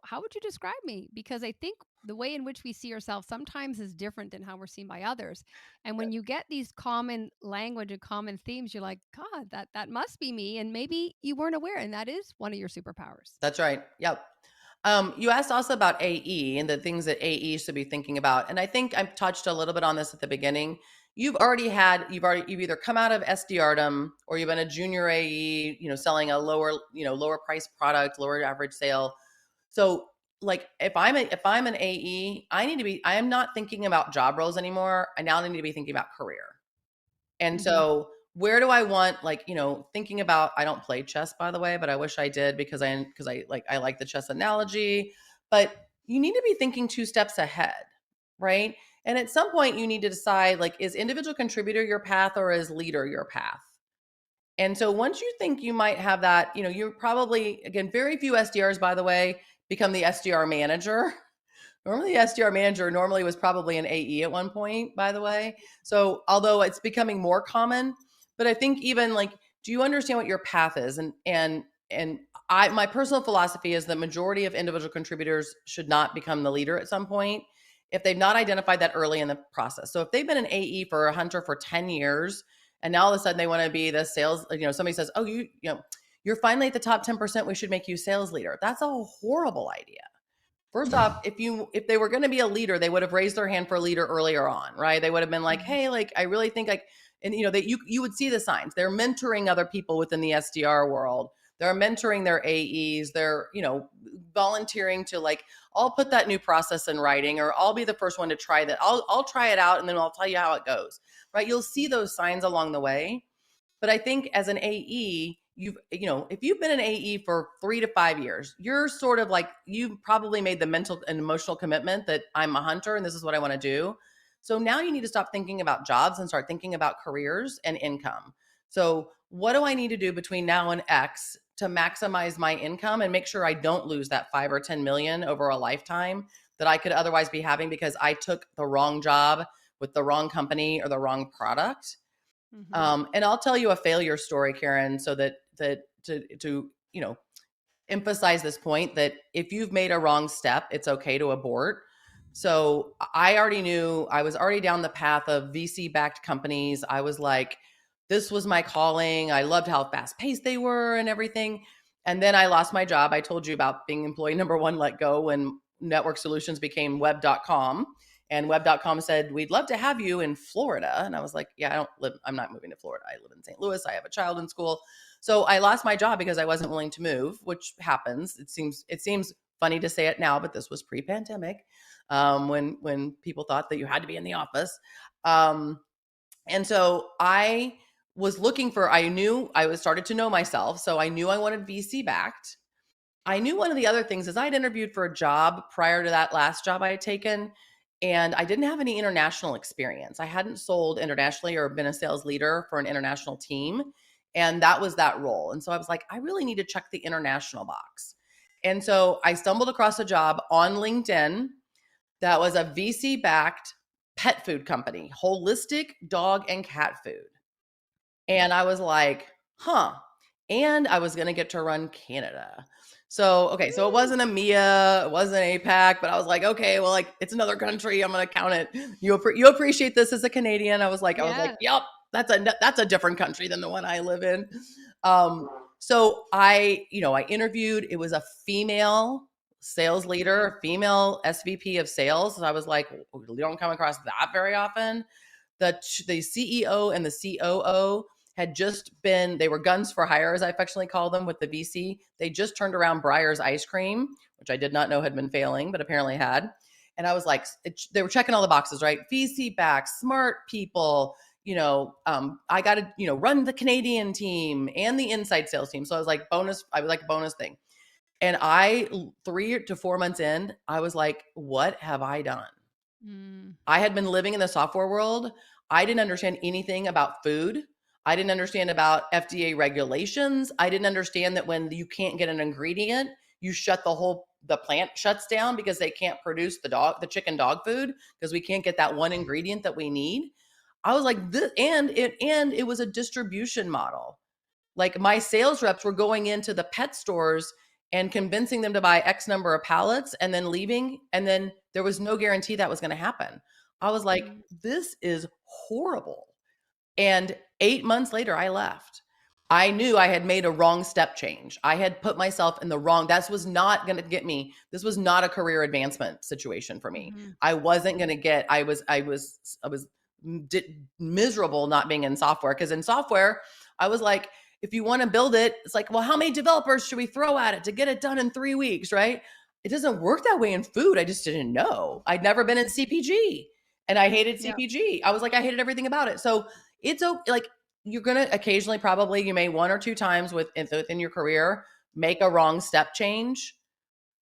how would you describe me? Because I think the way in which we see ourselves sometimes is different than how we're seen by others. And when you get these common language and common themes, you're like, God, that must be me. And maybe you weren't aware. And that is one of your superpowers. That's right. Yep. You asked also about AE and the things that AE should be thinking about. And I think I've touched a little bit on this at the beginning. You've either come out of SDRdom or you've been a junior AE, selling a lower price product, lower average sale. So like if I'm an AE, I am not thinking about job roles anymore. I now need to be thinking about career. And Hmm. so where do I want, thinking about, I don't play chess, by the way, but I wish I did because I like the chess analogy, but you need to be thinking two steps ahead, right? And at some point you need to decide, like, is individual contributor your path or is leader your path? And so once you think you might have that, you're probably, again, very few SDRs, by the way, become the SDR manager. Normally, the SDR manager normally was probably an AE at one point, by the way. So, although it's becoming more common, but I think even like, do you understand what your path is? And my personal philosophy is the majority of individual contributors should not become the leader at some point if they've not identified that early in the process. So, if they've been an AE for a hunter for 10 years and now all of a sudden they want to be the sales, somebody says, "Oh, you're finally at the top 10%, we should make you sales leader." That's a horrible idea. First off, if they were going to be a leader, they would have raised their hand for a leader earlier on, right? They would have been like, Mhm. "Hey, like I really think like," and that you would see the signs. They're mentoring other people within the SDR world. They're mentoring their AEs. They're volunteering to like, I'll put that new process in writing, or I'll be the first one to try that. I'll try it out, and then I'll tell you how it goes. Right? You'll see those signs along the way. But I think as an AE, if you've been an AE for 3 to 5 years, you're sort of like, you've probably made the mental and emotional commitment that I'm a hunter and this is what I want to do. So now you need to stop thinking about jobs and start thinking about careers and income. So what do I need to do between now and X to maximize my income and make sure I don't lose that 5 or 10 million over a lifetime that I could otherwise be having because I took the wrong job with the wrong company or the wrong product? Mhm. And I'll tell you a failure story, Karen, so that to emphasize this point that if you've made a wrong step, it's okay to abort. So I already knew I was already down the path of VC backed companies. I was like, this was my calling. I loved how fast paced they were and everything. And then I lost my job. I told you about being employee number one let go when Network Solutions became web.com. And web.com said, we'd love to have you in Florida. And I was like, yeah, I'm not moving to Florida. I live in St. Louis. I have a child in school. So I lost my job because I wasn't willing to move, which happens. It seems funny to say it now, but this was pre-pandemic, when people thought that you had to be in the office. Um, and so I was looking for. I knew I was started to know myself, so I knew I wanted VC backed. I knew one of the other things is I'd interviewed for a job prior to that last job I had taken, and I didn't have any international experience. I hadn't sold internationally or been a sales leader for an international team. And that was that role. And so I was like, I really need to check the international box. And so I stumbled across a job on LinkedIn that was a VC backed pet food company, holistic dog and cat food. And I was like, huh. And I was going to get to run Canada. So, okay, so it wasn't EMEA, it wasn't APAC, but I was like, okay, well, like it's another country. I'm going to count it. You appreciate this as a Canadian. I was like, Yeah. yep, that's a different country than the one I live in. Um, so I interviewed. It was a female sales leader, female SVP of sales. So I was like, you don't come across that very often. The CEO and the COO they were guns for hire, as I affectionately call them, with the VC. They just turned around Breyer's ice cream, which I did not know had been failing, but apparently had. And I was like, they were checking all the boxes, right? VC back, smart people, I got to, run the Canadian team and the inside sales team. So I was like, bonus, I would like a bonus thing. And 3 to 4 months in, I was like, what have I done? Mm. I had been living in the software world. I didn't understand anything about food. I didn't understand about FDA regulations. I didn't understand that when you can't get an ingredient, you shut the plant shuts down because they can't produce the chicken dog food because we can't get that one ingredient that we need. I was like, this, and it was a distribution model. Like my sales reps were going into the pet stores and convincing them to buy X number of pallets and then leaving. And then there was no guarantee that was going to happen. I was like, Mm. this is horrible. And 8 months later, I left. I knew I had made a wrong step change. I had put myself in the wrong, that was not going to get me. This was not a career advancement situation for me. Mhm. I wasn't going Mhm. to get, I was miserable not being in software. Cause in software, I was like, if you want to build it, it's like, well, how many developers should we throw at it to get it done in 3 weeks? Right. It doesn't work that way in food. I just didn't know. I'd never been in CPG and I hated Yeah. CPG. I was like, I hated everything about it. So it's like, you're going to occasionally, probably you may 1 or 2 times within your career make a wrong step change.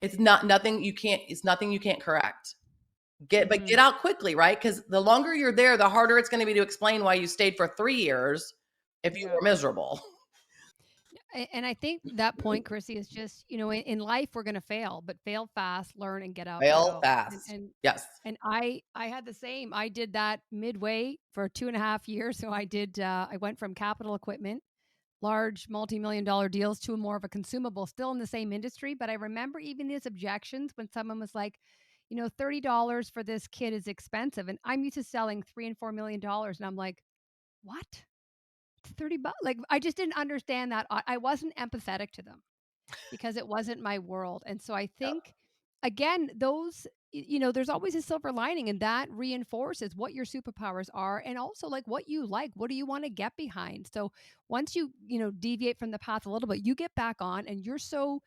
It's nothing you can't, it's nothing you can't correct. But Mhm. get out quickly, right? Because the longer you're there, the harder it's going to be to explain why you stayed for 3 years if you Yeah. were miserable. And I think that point, Chrissy, is just, in life we're going to fail, but fail fast, learn, and get up and Fail go. And fast. and Yes. and I had the same. I did that midway for 2.5 years. So I went from capital equipment, large multi-million dollar deals, to more of a consumable, still in the same industry. But I remember even these objections when someone was like, $30 for this kit is expensive, and I'm used to selling $3 and $4 million, and I'm like, what? 30 bucks? Like, I just didn't understand that. I wasn't empathetic to them because it wasn't my world. And so I Yep. think, again, there's always a silver lining, and that reinforces what your superpowers are, and also like what you like. What do you want to get behind? So once deviate from the path a little bit, you get back on, and you're so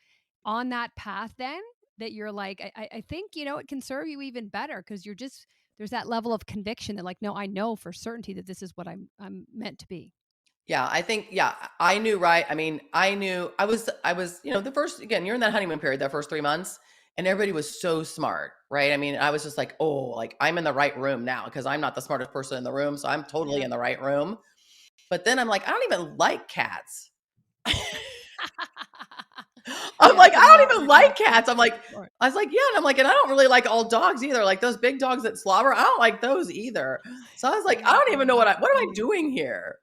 on that path then that you're like, I think, it can serve you even better because there's that level of conviction that, like, no, I know for certainty that this is what I'm meant to be. Yeah, I think, yeah, I knew, right? I mean, I knew I was, the first, again, you're in that honeymoon period, that first 3 months, and everybody was so smart, right? I mean, I was just like, oh, like I'm in the right room now because I'm not the smartest person in the room. So I'm totally Yeah. in the right room. But then I'm like, I don't even like cats. I'm Yeah, like, it's I a not don't even working like out for cats. I'm like, sure. I was like, yeah. And I'm like, and I don't really like all dogs either. Like those big dogs that slobber, I don't like those either. So I was like, I don't even know what am I Funny. doing here?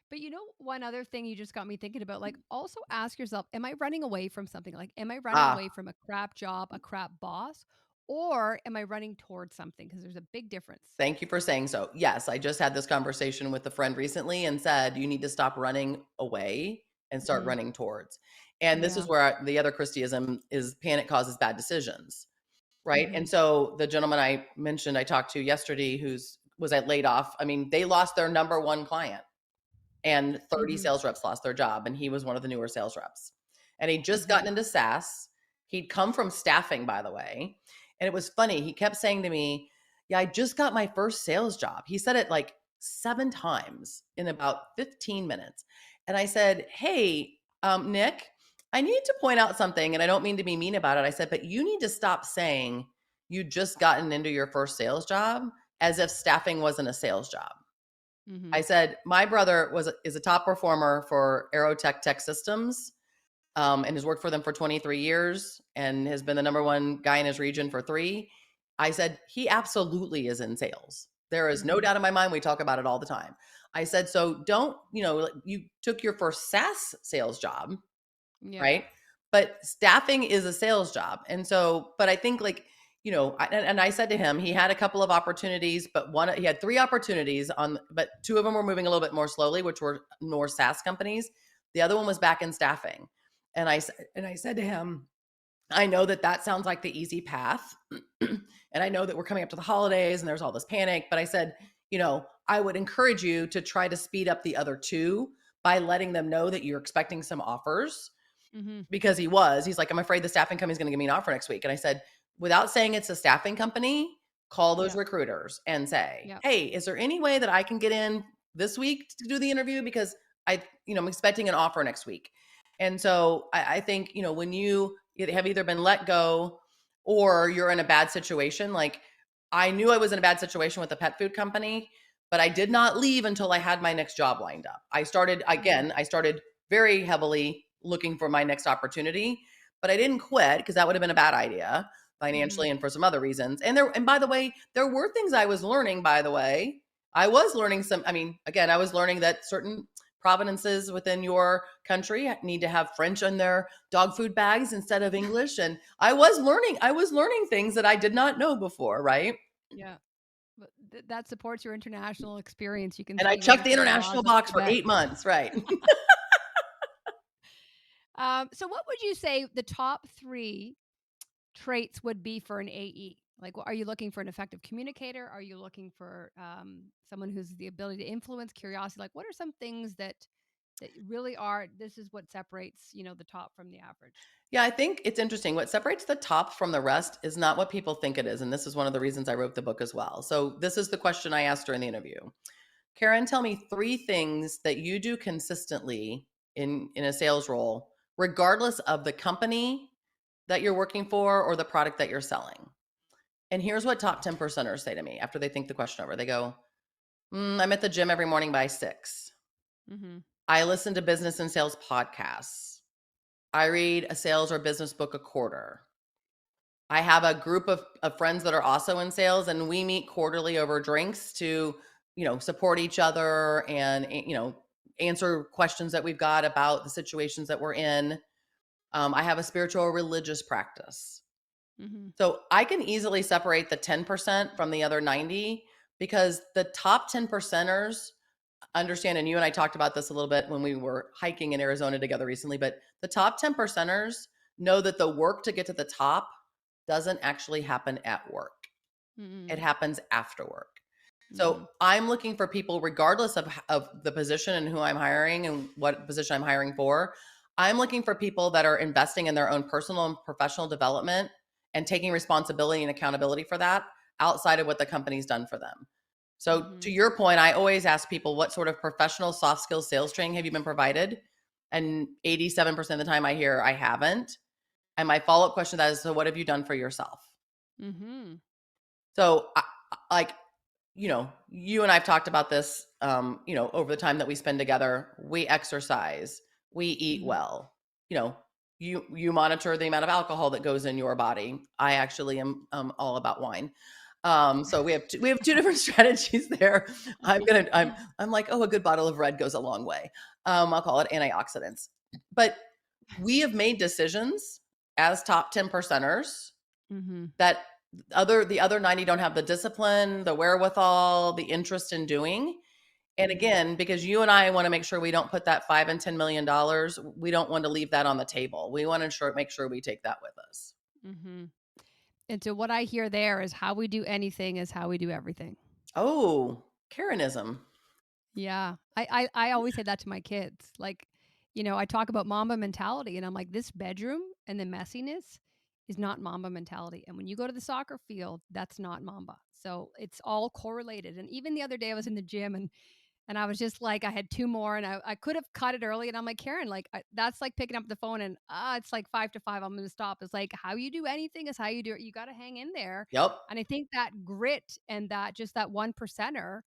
But one other thing you just got me thinking about, like, also ask yourself, am I running away from something? Like, am I running Ah, away from a crap job, a crap boss, or am I running towards something? Because there's a big difference. thank you for saying so. Yes, I just had this conversation with a friend recently and said, you need to stop running away and start Mhm. running towards. And this is Yeah. where the other Christyism is panic causes bad decisions. Right. And Mhm. so the gentleman I mentioned I talked to yesterday was at laid off. I mean, they lost their number one client and 30 Mhm. sales reps lost their job. And he was one of the newer sales reps. And he'd just Mhm. gotten into SaaS. He'd come from staffing, by the way. And it was funny. He kept saying to me, yeah, I just got my first sales job. He said it like 7 times in about 15 minutes. And I said, hey, Nick, I need to point out something. And I don't mean to be mean about it. I said, but you need to stop saying you just gotten into your first sales job as if staffing wasn't a sales job. I Mhm. said, my brother is a top performer for Aerotech Tech Systems, and has worked for them for 23 years and has been the number one guy in his region for 3. I said, he absolutely is in sales. There is no Mhm. doubt in my mind. We talk about it all the time. I said, so don't, like, you took your first SaaS sales job, Yeah. right? But staffing is a sales job. And so, but I think like, and I said to him, he had a couple of opportunities, but he had 3 opportunities but 2 of them were moving a little bit more slowly, which were more SaaS companies. The other one was back in staffing. And I said to him, I know that sounds like the easy path. And I know that we're coming up to the holidays and there's all this panic, but I said, I would encourage you to try to speed up the other 2 by letting them know that you're expecting some offers, Mhm. because he's like, I'm afraid the staffing company is going to give me an offer next week. And I said, without saying it's a staffing company, call those Yeah. recruiters and say, Yeah. hey, is there any way that I can get in this week to do the interview? Because I'm expecting an offer next week. And so I think, when you have either been let go or you're in a bad situation, like I knew I was in a bad situation with the pet food company, but I did not leave until I had my next job lined up. Mhm. I started very heavily looking for my next opportunity, but I didn't quit because that would have been a bad idea Mhm. financially and for some other reasons. And by the way, there were things I was learning, by the way. I was learning again, I was learning that certain provinces within your country need to have French in their dog food bags instead of English. And I was learning things that I did not know before, right? Yeah. But that supports your international experience. You can And I see checked the wonderful international laws of box for Quebec. 8 months, right? So what would you say the top 3 traits would be for an AE? Like, are you looking for an effective communicator? Are you looking for someone who's the ability to influence, curiosity? Like, what are some things that really are? This is what separates, the top from the average. Yeah, I think it's interesting. What separates the top from the rest is not what people think it is. And this is one of the reasons I wrote the book as well. So, this is the question I asked her in the interview. Karen, tell me 3 things that you do consistently in a sales role, regardless of the company that you're working for or the product that you're selling. And here's what top 10 percenters say to me after they think the question over. They go, I'm at the gym every morning by 6. Mm-hmm. I listen to business and sales podcasts. I read a sales or business book a quarter. I have a group of friends that are also in sales, and we meet quarterly over drinks to, support each other and, answer questions that we've got about the situations that we're in. I have a spiritual or religious practice. Mm-hmm. So I can easily separate the 10% from the other 90 because the top 10 percenters understand, and you and I talked about this a little bit when we were hiking in Arizona together recently, but the top 10 percenters know that the work to get to the top doesn't actually happen at work. It Mm-hmm. happens after work. So Mm-hmm. I'm looking for people, regardless of the position and who I'm hiring and what position I'm hiring for. I'm looking for people that are investing in their own personal and professional development and taking responsibility and accountability for that outside of what the company's done for them. So Mm-hmm. to your point, I always ask people, what sort of professional soft skills sales training have you been provided? And 87% of the time I hear I haven't. And my follow-up question to that is, so what have you done for yourself? Mm-hmm. So like, you and I've talked about this, over the time that we spend together. We exercise, we eat Mm-hmm. well. You know, you monitor the amount of alcohol that goes in your body. I actually am all about wine. So we have two different strategies there. I'm like, oh, a good bottle of red goes a long way. I'll call it antioxidants. But we have made decisions as top 10 percenters Mm-hmm. that the other 90 don't have the discipline, the wherewithal, the interest in doing. And Mm-hmm. again, because you and I want to make sure we don't put that 5 and $10 million, we don't want to leave that on the table. We want to make sure we take that with us. Mm-hmm. And so what I hear there is how we do anything is how we do everything. Oh, Karenism. Yeah. I always say that to my kids. Like, I talk about Mamba mentality and I'm like, this bedroom and the messiness is not Mamba mentality. And when you go to the soccer field, that's not Mamba. So it's all correlated. And even the other day I was in the gym and I was just like, I had 2 more and I could have cut it early. And I'm like, Karen, like, that's like picking up the phone and it's like 5 to 5. I'm going to stop. It's like how you do anything is how you do it. You got to hang in there. Yep, And I think that grit and that just that 1 percenter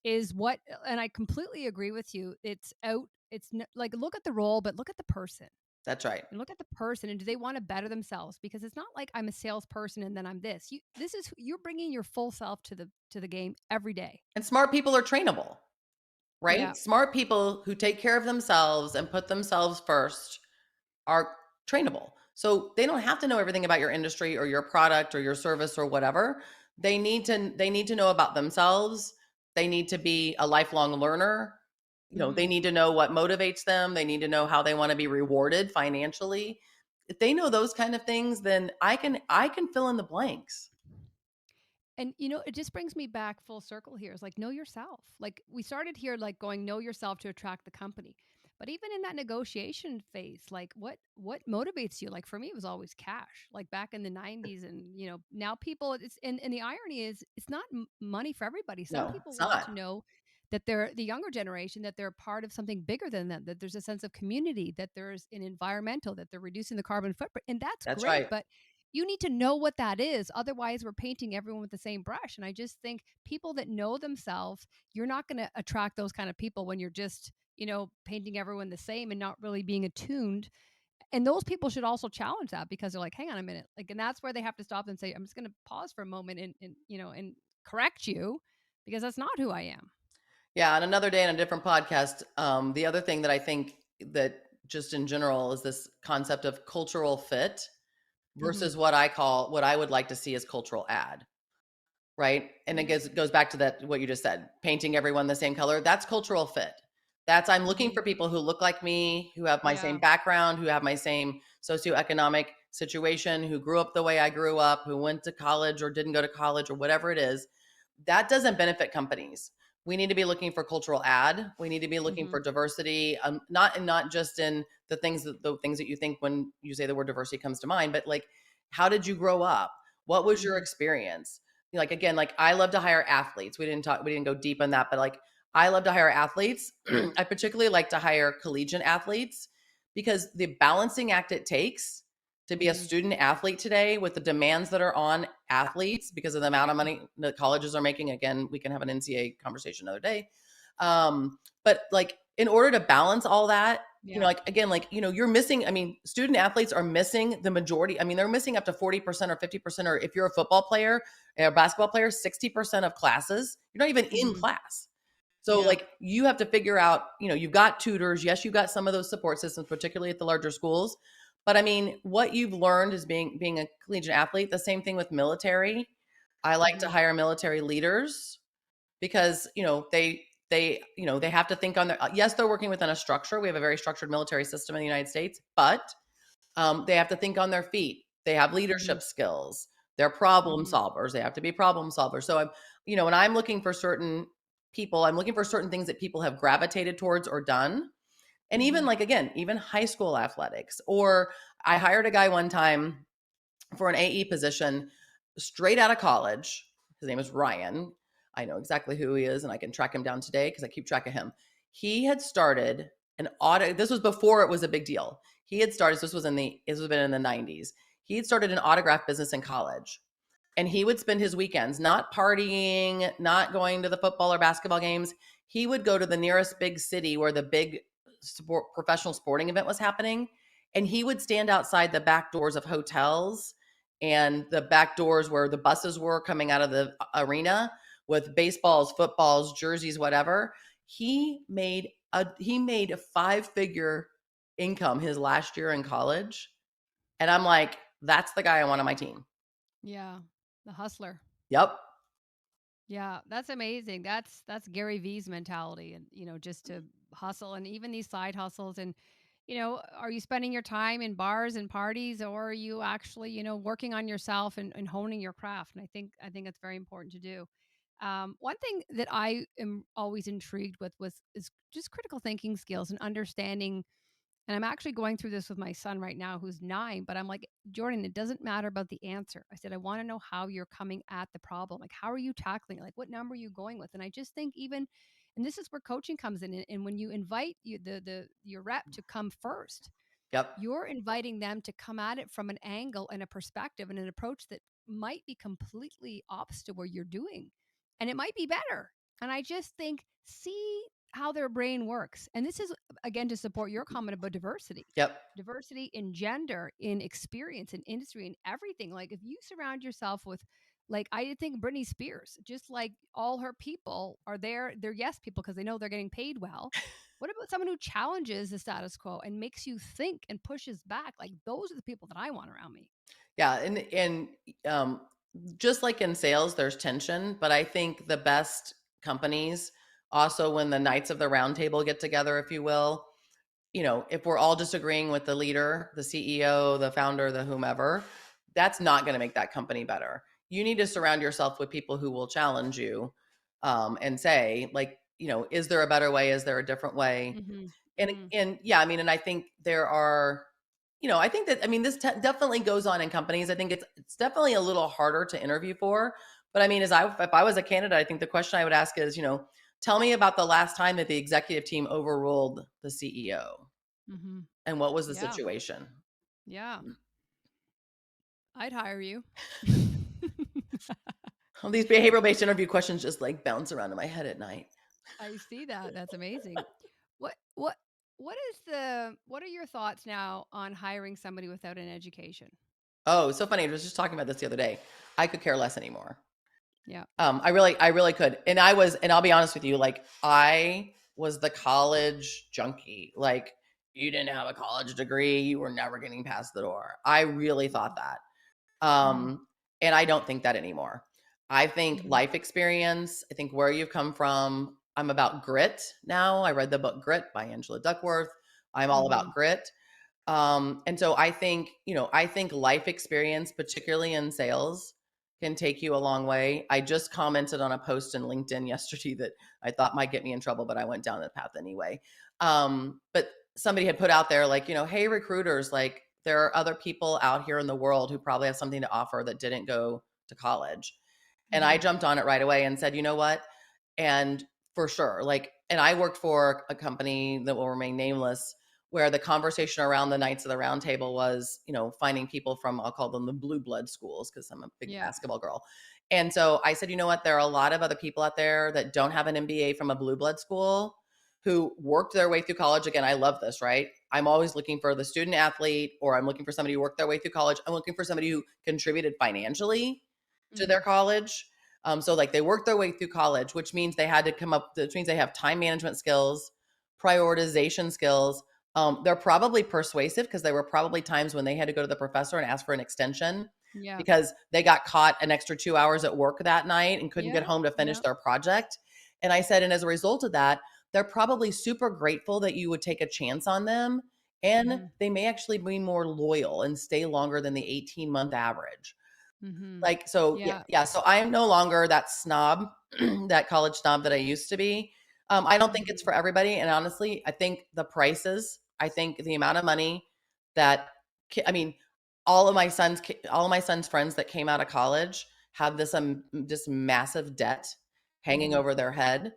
is what, and I completely agree with you. It's out. Like, look at the role, but look at the person that's right. and look at the person. And do they want to better themselves? Because it's not like I'm a salesperson and then I'm this. This is you're bringing your full self to the game every day. And smart people are trainable, Yeah. right? Smart people who take care of themselves and put themselves first are trainable. So they don't have to know everything about your industry or your product or your service or whatever. They need to know about themselves. They need to be a lifelong learner. They Hmm. need to know what motivates them. They need to know how they want to be rewarded financially. If they know those kind of things, then I can fill in the blanks. And it just brings me back full circle here. It's like know yourself. Like we started here, like going know yourself to attract the company. But even in that negotiation phase, like what motivates you? Like for me, it was always cash. Like back in the '90s, and now people. And the irony is, it's not money for everybody. Some No, people it's want to not. know that they're the younger generation, that they're part of something bigger than them, that there's a sense of community, that there's an environmental, that they're reducing the carbon footprint. And that's That's great. right. But you need to know what that is. Otherwise, we're painting everyone with the same brush. And I just think people that know themselves, you're not going to attract those kind of people when you're just, painting everyone the same and not really being attuned. And those people should also challenge that, because they're like, hang on a minute. Like, and that's where they have to stop and say, I'm just going to pause for a moment and correct you, because that's not who I am. Yeah, on another day on a different podcast, the other thing that I think that just in general is this concept of cultural fit Hmm. versus what I would like to see as cultural add, right? And it goes back to that what you just said, painting everyone the same color. That's cultural fit. That's I'm looking Hmm. for people who look like me, who have my same Yeah. background, who have my same socioeconomic situation, who grew up the way I grew up, who went to college or didn't go to college or whatever it is. That doesn't benefit companies. We need to be looking for cultural add. We need to be looking Hmm. for diversity, not just in the things that you think when you say the word diversity comes to mind, but like, how did you grow up? What was your Hmm. experience? Like, again, like, I love to hire athletes. We didn't go deep on that, but like, I love to hire athletes. I particularly like to hire collegiate athletes because the balancing act it takes to be a Hmm. student athlete today with the demands that are on athletes because of the amount of Yeah. money the colleges are making. Again, we can have an NCAA conversation another day. But like, in order to balance all that, Yeah. like, again, like, you're missing, I mean, student athletes are missing the majority. I mean, they're missing up to 40% or 50%, or if you're a football player or a basketball player, 60% of classes, you're not even in Hmm. class. So Yeah. like, you have to figure out, you've got tutors. Yes, you've got some of those support systems, particularly at the larger schools. But I mean, what you've learned is being a collegiate athlete. The same thing with military. I like to Hmm. hire military leaders because they have to think on their, yes, they're working within a structure. We have a very structured military system in the United States, but they have to think on their feet. They have Hmm. leadership skills. They're problem Hmm. solvers. They have to be problem solvers. So when I'm looking for certain people, I'm looking for certain things that people have gravitated towards or done. And even, Hmm. like, again, even high school athletics. Or I hired a guy one time for an AE position straight out of college. His name is Ryan. I know exactly who he is, and I can track him down today because I keep track of him. He had started an audit. This was before it was a big deal. He had started. This was been in the 90s. He had started an autograph business in college, and he would spend his weekends not partying, not going to the football or basketball games. He would go to the nearest big city where the big professional sporting event was happening, and he would stand outside the back doors of hotels and the back doors where the buses were coming out of the arena with baseballs, footballs, jerseys, whatever. He made a 5-figure income his last year in college, and I'm like, that's the guy I want on my team. Yeah. The hustler. Yep. Yeah, that's amazing. That's Gary V's mentality, and just to hustle, and even these side hustles. And are you spending your time in bars and parties, or are you actually working on yourself and honing your craft? And I think it's very important to do. One thing that I am always intrigued with was is just critical thinking skills and understanding. And I'm actually going through this with my son right now, who's 9, but I'm like, Jordan, it doesn't matter about the answer. I said, I want to know how you're coming at the problem. Like, how are you tackling it? Like, what number are you going with? And I just think even, and this is where coaching comes in. And when you invite your rep to come first, Yep. you're inviting them to come at it from an angle and a perspective and an approach that might be completely opposite to where you're doing. And it might be better. And I just think, see how their brain works. And this is, again, to support your comment about diversity. Yep. Diversity in gender, in experience, in industry, in everything. Like, if you surround yourself with, like, I think Britney Spears, just like all her people are there, they're yes people because they know they're getting paid well. What about someone who challenges the status quo and makes you think and pushes back? Like, those are the people that I want around me. Yeah. And um, just like in sales, there's tension, but I think the best companies also, when the knights of the round table get together, if you will, if we're all disagreeing with the leader, the CEO, the founder, the whomever, that's not going to make that company better. You need to surround yourself with people who will challenge you, and say, like, is there a better way? Is there a different way? Hmm. And Hmm. and yeah, I mean, and I think there are, I think that, I mean, this definitely goes on in companies. I think it's definitely a little harder to interview for, but I mean, if I was a candidate, I think the question I would ask is, tell me about the last time that the executive team overruled the CEO, Mm-hmm. and what was the Yeah. situation? Yeah. I'd hire you. All these behavioral based interview questions just like bounce around in my head at night. I see that. That's amazing. What what what are your thoughts now on hiring somebody without an education? Oh, so funny. I was just talking about this the other day. I could care less anymore. Yeah. I really could. And I'll be honest with you, like I was the college junkie. Like you didn't have a college degree, you were never getting past the door. I really thought that. Mm-hmm. And I don't think that anymore. I think Mm-hmm. life experience, I think where you've come from. I'm about grit now. I read the book Grit by Angela Duckworth. I'm all Mm-hmm. about grit. And so I think, I think life experience, particularly in sales, can take you a long way. I just commented on a post in LinkedIn yesterday that I thought might get me in trouble, but I went down that path anyway. But somebody had put out there, like, hey, recruiters, like there are other people out here in the world who probably have something to offer that didn't go to college. And I Mm-hmm. jumped on it right away and said, you know what? And for sure, like, and I worked for a company that will remain nameless where the conversation around the Knights of the Round Table was, finding people from, I'll call them the blue blood schools because I'm a big Yeah. basketball girl. And so I said, you know what? There are a lot of other people out there that don't have an MBA from a blue blood school who worked their way through college. Again, I love this, right? I'm always looking for the student athlete, or I'm looking for somebody who worked their way through college. I'm looking for somebody who contributed financially to Mm-hmm. their college. So like they worked their way through college, which means they had to which means they have time management skills, prioritization skills. They're probably persuasive because there were probably times when they had to go to the professor and ask for an extension Yeah. because they got caught an extra 2 hours at work that night and couldn't get Yeah. home to finish Yeah. their project. And I said, and as a result of that, they're probably super grateful that you would take a chance on them. And Mm-hmm. they may actually be more loyal and stay longer than the 18-month average. Mm-hmm. Like, so yeah, Yeah. yeah. So I am no longer that snob, that college snob that I used to be. I don't think it's Mm-hmm. for everybody. And honestly, I think the prices, I think the amount of money that, I mean, all of my son's friends that came out of college have this massive debt hanging Mm-hmm. over their head,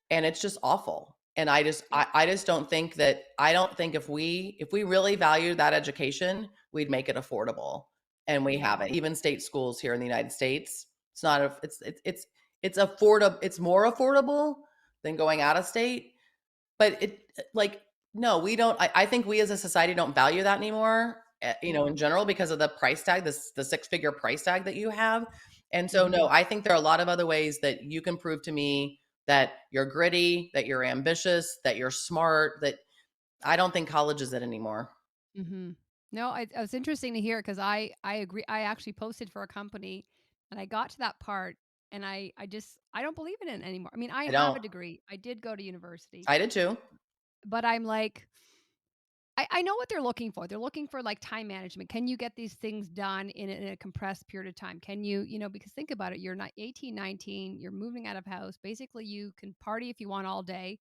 and it's just awful. And Yeah. I just don't think that, I don't think if we really valued that education, we'd make it affordable. And we Yeah. haven't. Even state schools here in the United States, it's not a, it's affordable. It's more affordable than going out of state. But like, no, we don't. I think we as a society don't value that anymore. Yeah. In general, because of the price tag, the 6-figure price tag that you have. And so, Mm-hmm. no, I think there are a lot of other ways that you can prove to me that you're gritty, that you're ambitious, that you're smart. That I don't think college is it anymore. Mm-hmm. No, it's interesting to hear because I agree. I actually posted for a company, and I got to that part, and I don't believe in it anymore. I mean, I I have don't. a degree. I did go to university, I did too. but I'm like, I know what they're looking for. They're looking for like time management. Can you get these things done in a compressed period of time? Can you, because think about it, you're not 18, 19, you're moving out of house. Basically, you can party if you want all day,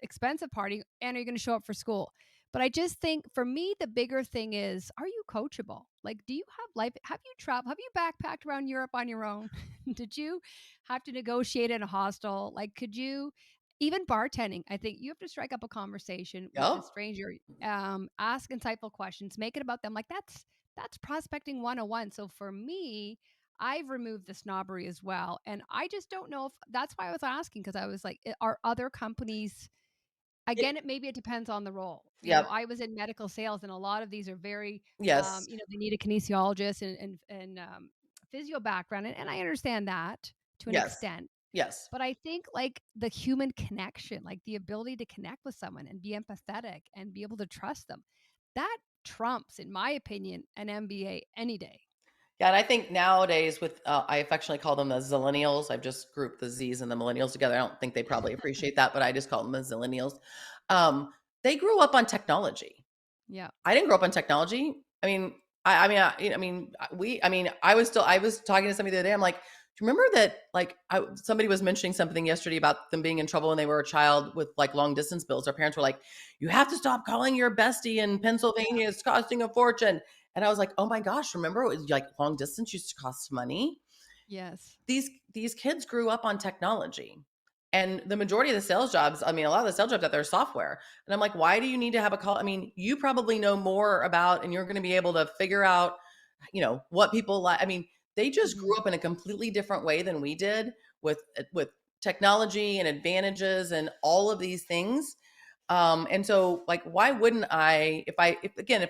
expensive party, and are you going to show up for school? But I just think for me, the bigger thing is, are you coachable? Like, do you have life? Have you traveled? Have you backpacked around Europe on your own? Did you have to negotiate in a hostel? Like, could you? Even bartending, I think you have to strike up a conversation with a Yep. stranger, ask insightful questions, make it about them. Like that's prospecting 101. So for me, I've removed the snobbery as well. And I just don't know if that's why I was asking, because I was like, are other companies, It, again, maybe it depends on the role. yep. I was in medical sales, and a lot of these are very, Yes. they need a kinesiologist and physio background. And I understand that to an Yes. extent. Yes. But I think like the human connection, like the ability to connect with someone and be empathetic and be able to trust them, that trumps, in my opinion, an MBA any day. Yeah, and I think nowadays with I affectionately call them the zillennials. I've just grouped the Z's and the millennials together. I don't think they probably appreciate that, but I just call them the zillennials. They grew up on technology. Yeah. I didn't grow up on technology. I mean, I was talking to somebody the other day. I'm like, do you remember that? Like, somebody was mentioning something yesterday about them being in trouble when they were a child with like long distance bills. Their parents were like, you have to stop calling your bestie in Yeah. Pennsylvania. It's costing a fortune. And I was like, oh my gosh, remember it was like long distance used to cost money. Yes. These kids grew up on technology. And the majority of the sales jobs, I mean, a lot of the sales jobs out there are software. And I'm like, why do you need to have a call? I mean, you probably know more about, and you're going to be able to figure out, what people like. I mean, they just Mhm. grew up in a completely different way than we did with technology and advantages and all of these things. And so like, why wouldn't I, if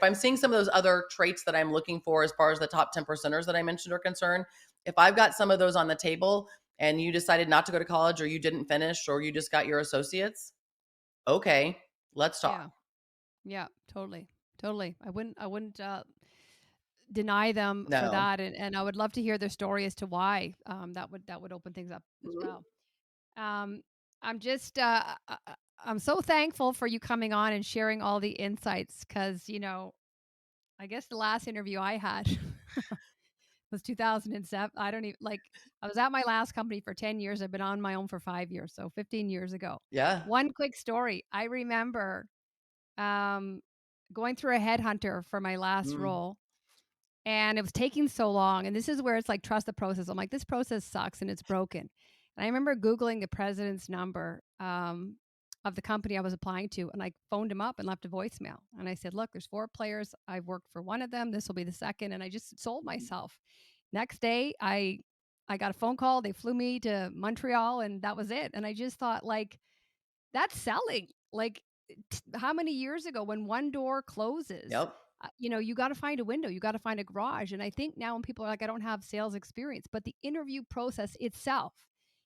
I'm seeing some of those other traits that I'm looking for as far as the top 10 percenters that I mentioned are concerned, if I've got some of those on the table and you decided not to go to college or you didn't finish or you just got your associates, okay, let's talk. Yeah. Yeah, totally. Totally. I wouldn't deny them for No. that, and I would love to hear their story as to why. That would open things up as Mhm. well. Um, I'm just I'm so thankful for you coming on and sharing all the insights because I guess the last interview I had was 2007. I don't even like. I was at my last company for 10 years. I've been on my own for 5 years, so 15 years ago. Yeah. One quick story. I remember um, going through a headhunter for my last Mm. role, and it was taking so long. And this is where it's like, trust the process. I'm like, this process sucks and it's broken. And I remember Googling the president's number of the company I was applying to. And I phoned him up and left a voicemail. And I said, look, there's 4 players. I've worked for one of them. This will be the second. And I just sold myself. Next day, I got a phone call. They flew me to Montreal and that was it. And I just thought, like, that's selling. Like, how many years ago when one door closes, Yep. you got to find a window, you got to find a garage. And I think now when people are like, I don't have sales experience, but the interview process itself,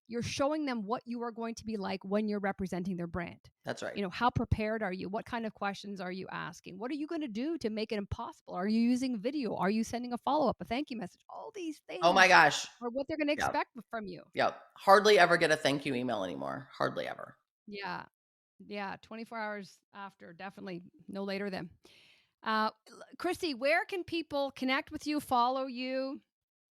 you're showing them what you are going to be like when you're representing their brand. That's right. How prepared are you? What kind of questions are you asking? What are you going to do to make it impossible? Are you using video? Are you sending a follow up, a thank you message? All these Oh my things gosh. are what they're going to Yep. expect from you. Yep. Hardly ever get a thank you email anymore. Hardly ever. Yeah. Yeah, 24 hours after, definitely no later than. Kristie, where can people connect with you, follow you,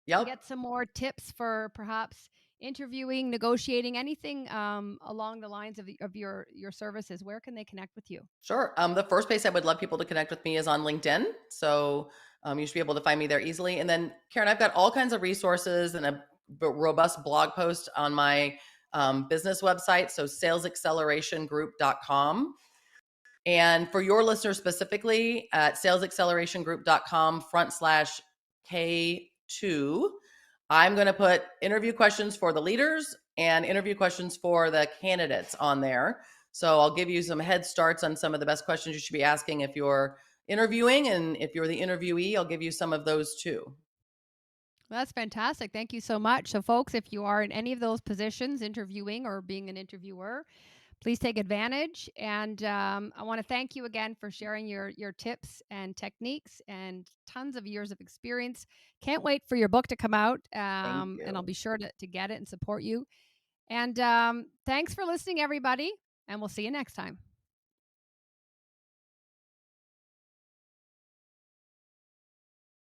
Yep. get some more tips for perhaps interviewing, negotiating, anything along the lines of your services? Where can they connect with you? Sure. The first place I would love people to connect with me is on LinkedIn. So you should be able to find me there easily. And then, Karen, I've got all kinds of resources and a robust blog post on my business website. So salesaccelerationgroup.com. And for your listeners specifically, at salesaccelerationgroup.com/K2, I'm going to put interview questions for the leaders and interview questions for the candidates on there. So I'll give you some head starts on some of the best questions you should be asking if you're interviewing. And if you're the interviewee, I'll give you some of those too. Well, that's fantastic. Thank you so much. So, folks, if you are in any of those positions, interviewing or being an interviewer, please take advantage. And I want to thank you again for sharing your tips and techniques and tons of years of experience. Can't wait for your book to come out, Thank and I'll you. be sure to get it and support you. And thanks for listening, everybody. And we'll see you next time.